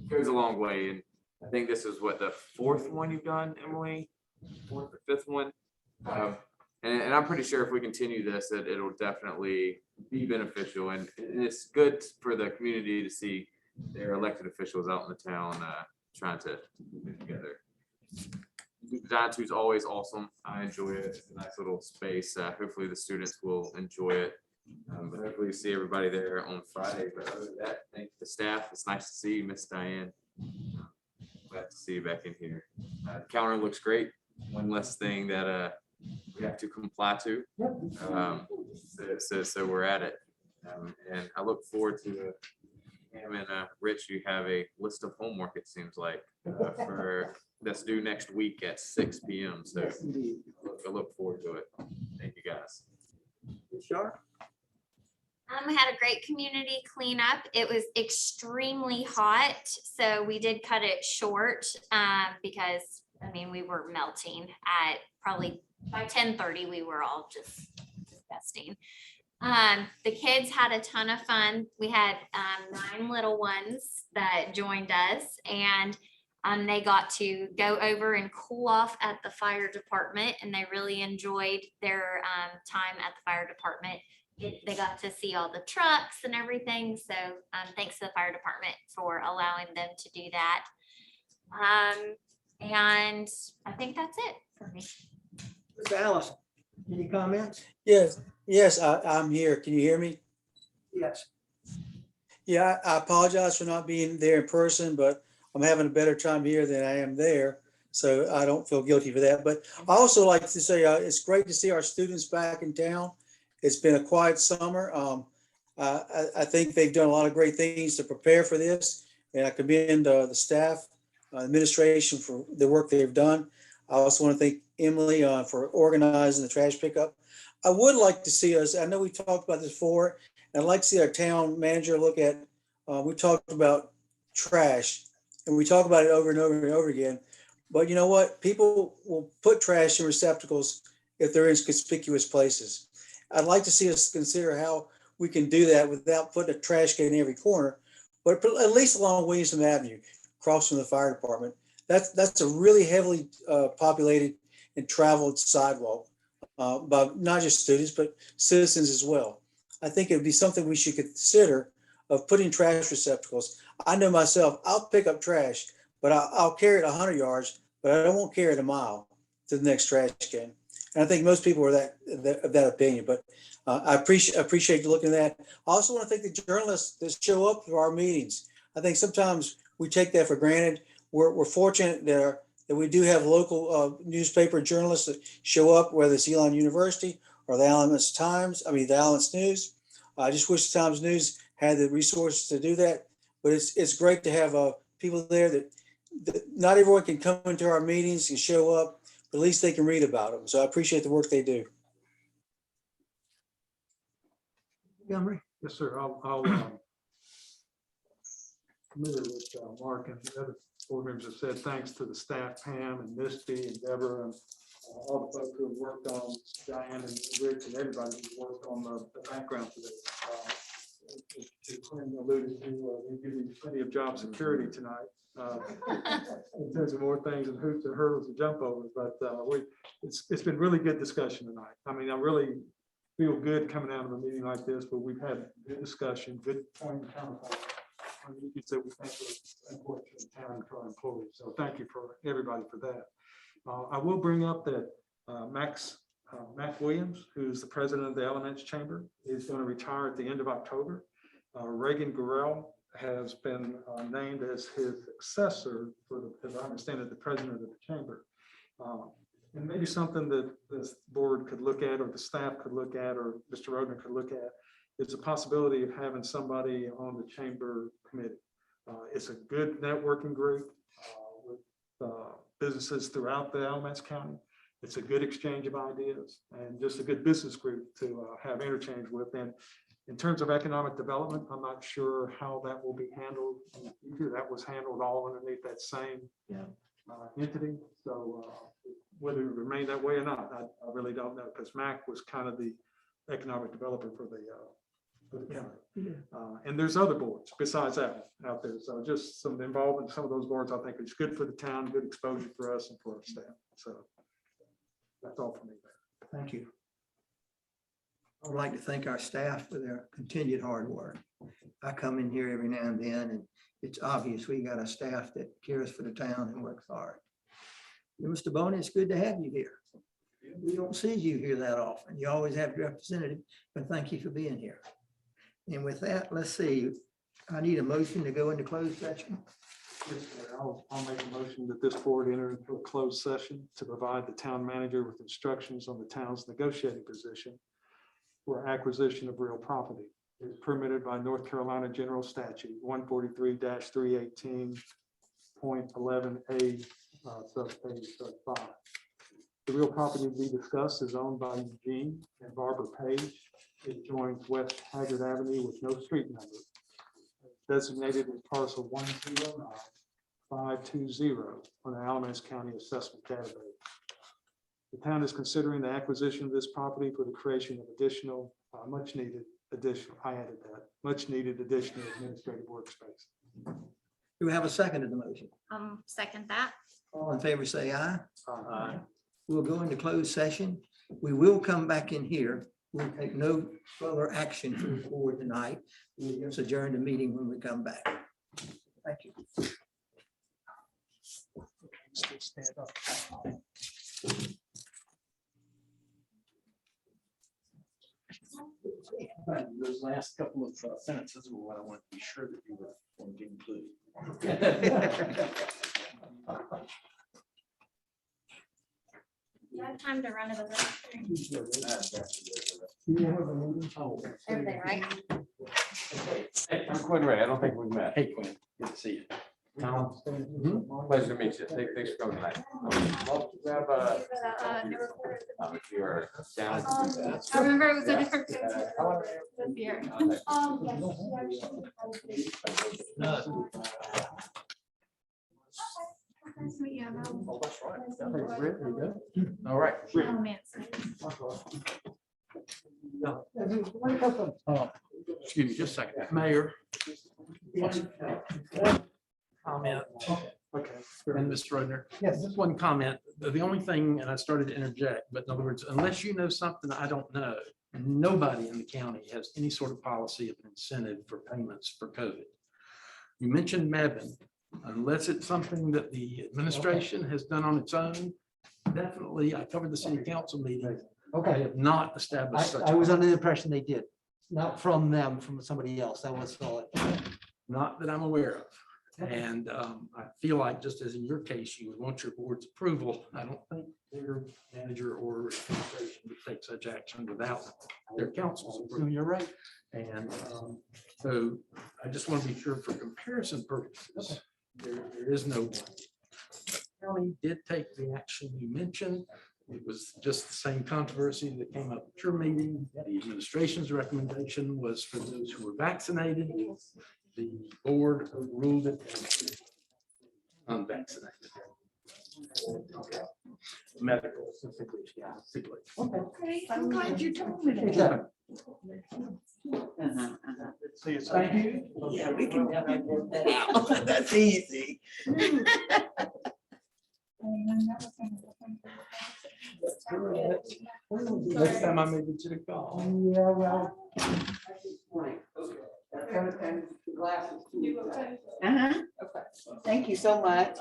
goes a long way, and I think this is what, the fourth one you've done, Emily? Fourth or fifth one? And I'm pretty sure if we continue this, that it'll definitely be beneficial, and it's good for the community to see their elected officials out in the town trying to get together. Design 2 is always awesome. I enjoy it. It's a nice little space. Hopefully the students will enjoy it. But hopefully you see everybody there on Friday. But other than that, thank the staff. It's nice to see you, Miss Diane. Glad to see you back in here. The counter looks great. One less thing that we have to comply to. So we're at it. And I look forward to him and Rich, you have a list of homework, it seems like, for that's due next week at 6 p.m. So I look forward to it. Thank you, guys. Sure. We had a great community cleanup. It was extremely hot, so we did cut it short because, I mean, we were melting at probably by 10:30. We were all just disgusting. The kids had a ton of fun. We had 9 little ones that joined us, and they got to go over and cool off at the fire department, and they really enjoyed their time at the fire department. They got to see all the trucks and everything, so thanks to the fire department for allowing them to do that. And I think that's it for me. Mr. Allison, any comments? Yes, I'm here. Can you hear me? Yes. Yeah, I apologize for not being there in person, but I'm having a better time here than I am there. So I don't feel guilty for that. But I also like to say it's great to see our students back in town. It's been a quiet summer. I think they've done a lot of great things to prepare for this. And I commend the staff, administration for the work they've done. I also want to thank Emily for organizing the trash pickup. I would like to see us, I know we talked about this before, and I'd like to see our town manager look at, we talked about trash, and we talk about it over and over and over again. But you know what? People will put trash in receptacles if they're in conspicuous places. I'd like to see us consider how we can do that without putting a trash can in every corner, but at least along Williamson Avenue, across from the fire department. That's a really heavily populated and traveled sidewalk. By not just students, but citizens as well. I think it would be something we should consider of putting trash receptacles. I know myself, I'll pick up trash, but I'll carry it 100 yards, but I won't carry it a mile to the next trash can. And I think most people are of that opinion, but I appreciate you looking at that. I also want to thank the journalists that show up to our meetings. I think sometimes we take that for granted. We're fortunate that we do have local newspaper journalists that show up, whether it's Elon University or the Alamance Times, the Alamance News. I just wish the Times News had the resources to do that. But it's great to have people there that not everyone can come into our meetings and show up, but at least they can read about them. So I appreciate the work they do. Montgomery? Yes, sir. I'll familiar with Mark and the other board members have said thanks to the staff, Pam and Misty and Deborah and all the folks who have worked on, Diane and Rich and everybody who worked on the background for this. As Quinn alluded to, we give you plenty of job security tonight in terms of more things and hoops and hurdles to jump over. But it's been really good discussion tonight. I really feel good coming out of a meeting like this, but we've had good discussion, good point of counterpoint. You could say we thank the important to the town and to our employees. So thank you for everybody for that. I will bring up that Mac Williams, who's the president of the Alamance Chamber, is going to retire at the end of October. Reagan Gurrell has been named as his successor as I understand it, the president of the chamber. And maybe something that this board could look at, or the staff could look at, or Mr. Rodner could look at, is a possibility of having somebody on the chamber committee. It's a good networking group with businesses throughout the Alamance County. It's a good exchange of ideas and just a good business group to have interchange with. And in terms of economic development, I'm not sure how that will be handled in the future. That was handled all underneath that same entity. So whether it remain that way or not, I really don't know, because Mac was kind of the economic developer for the county. And there's other boards besides that one out there. So just some involvement in some of those boards, I think is good for the town, good exposure for us and for our staff. So that's all for me. Thank you. I would like to thank our staff for their continued hard work. I come in here every now and then, and it's obvious we got a staff that cares for the town and works hard. Mr. Boney, it's good to have you here. We don't see you here that often. You always have your representative, but thank you for being here. And with that, let's see, I need a motion to go into closed session. Yes, sir. I'll make a motion that this board enter into a closed session to provide the town manager with instructions on the town's negotiating position for acquisition of real property. Is permitted by North Carolina General Statute 143-318.11A subpage 5. The real property to be discussed is owned by Eugene and Barbara Page. It joins West Haggard Avenue with no street number. Designated as parcel 109-520 on the Alamance County Assessment Database. The town is considering the acquisition of this property for the creation of additional much needed additional, I added that, much needed additional administrative workspace. Do we have a second to the motion? Second that. All in favor, say aye. Aye. We'll go into closed session. We will come back in here. We'll take no further action to record tonight. We'll just adjourn the meeting when we come back. Thank you. Stand up. Those last couple of sentences were what I wanted to be sure that you were going to include. You have time to run to the restroom. Oh, Over there, right? Hey, I'm Quinn Ray. I don't think we've met. hey, Quinn, good to see you. Tom, pleasure to meet you. Thanks for coming tonight. Well, grab a, if you're down. I remember it was a different. Beer. Nice to meet you. Oh, that's right. All right. Excuse me, just a second. Mayor. Comment. Okay. And Mr. Rodner. Yes. Just one comment. The only thing, and I started to interject, but in other words, unless you know something I don't know, nobody in the county has any sort of policy of incentive for payments for COVID. You mentioned Mebane, unless it's something that the administration has done on its own. Definitely, I covered the city council meeting. I Okay, have not established such. I was under the impression they did, not from them, from somebody else. That was all. Not that I'm aware of. And I feel like, just as in your case, you would want your board's approval. I don't think their manager or administration would take such action without their council's approval. You're right. And so I just want to be sure for comparison purposes, there is no. The county did take the action you mentioned. It was just the same controversy that came up at your meeting. The administration's recommendation was for those who were vaccinated. The board ruled it unvaccinated. Medical. Yeah, sick leave. I'm glad you told me that. Exactly. See you. Thank you. Yeah, we can definitely work that out. That's easy. Next time I may get you to call. Yeah, well. Uh-huh. Thank you so much.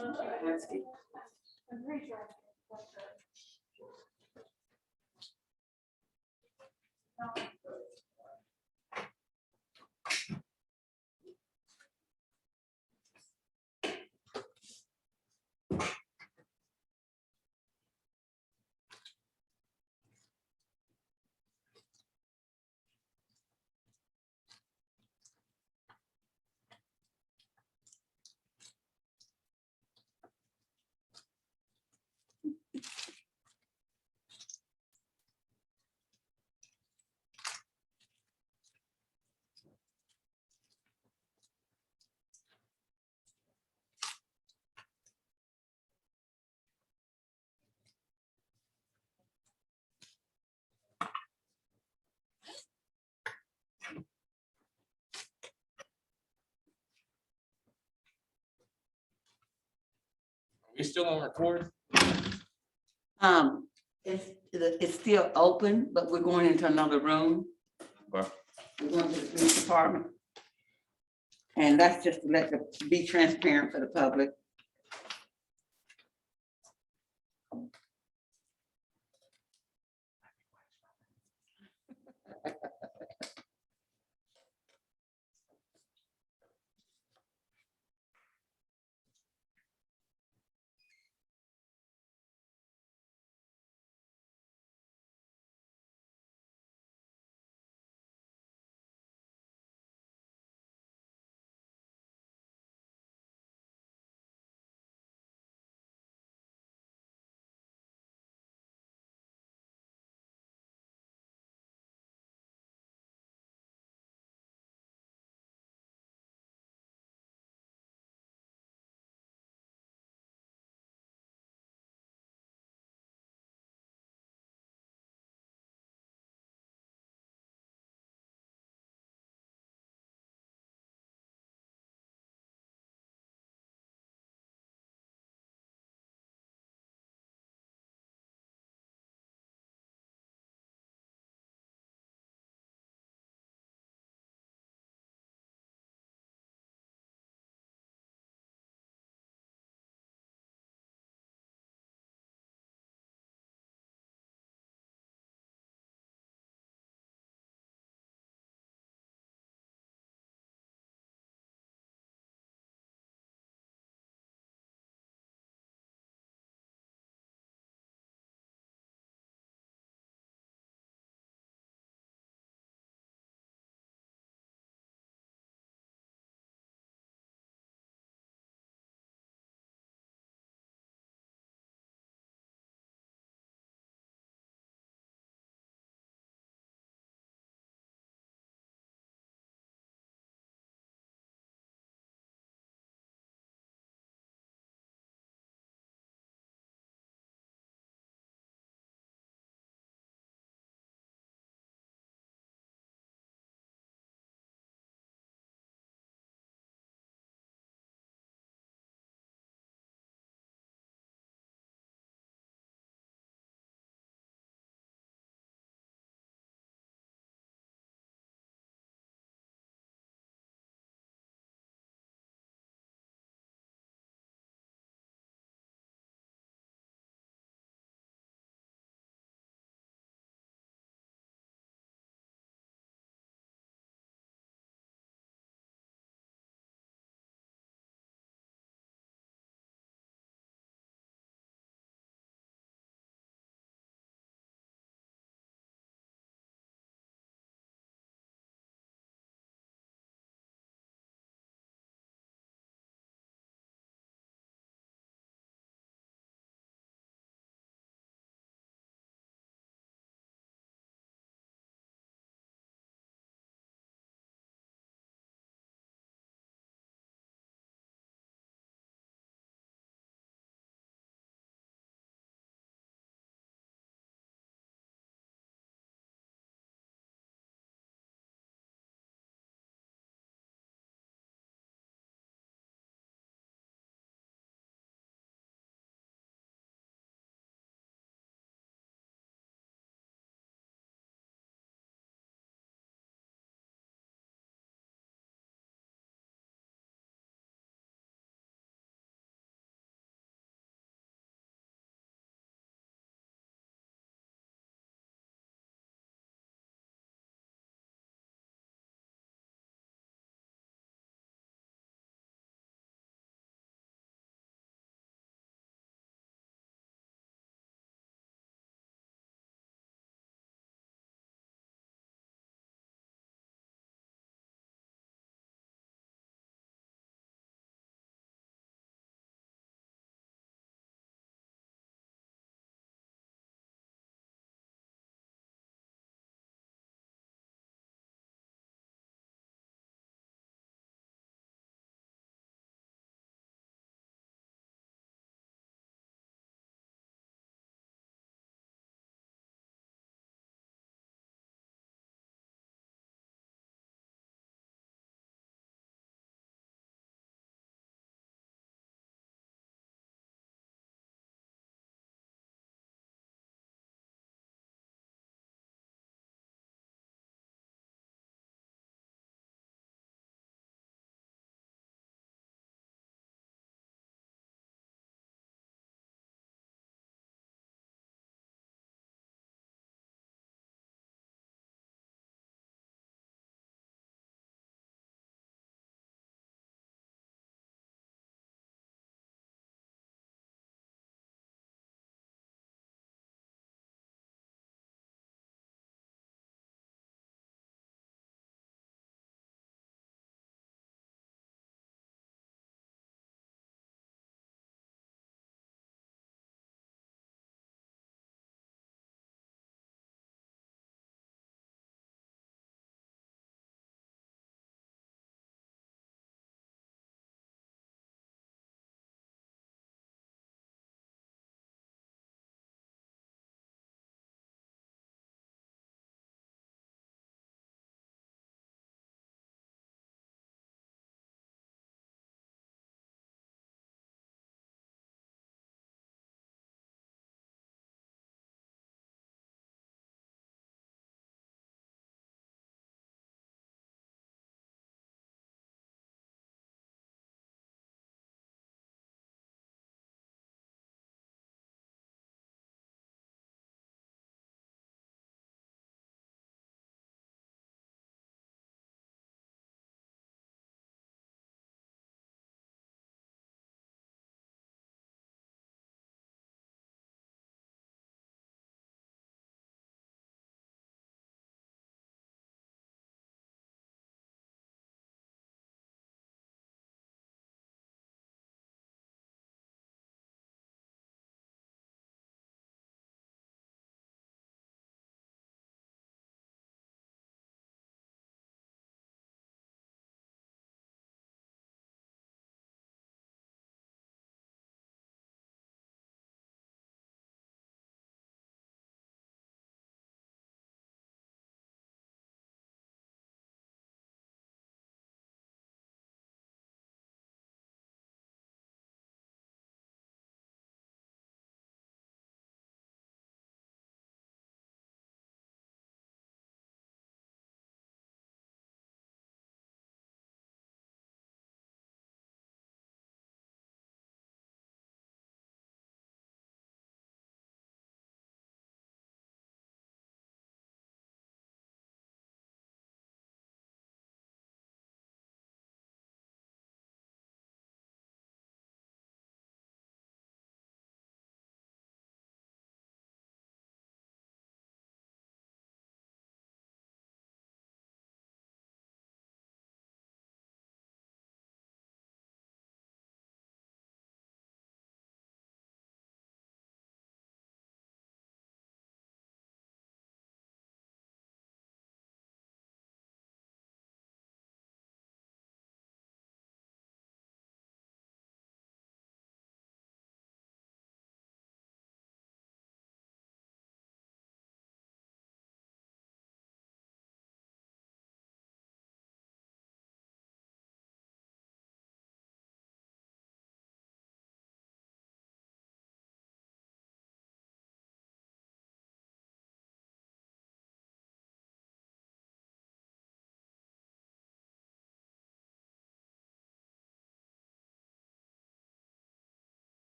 You still on record? It's still open, but we're going into another room. Okay. We're going to the police department. And that's just to be transparent for the public.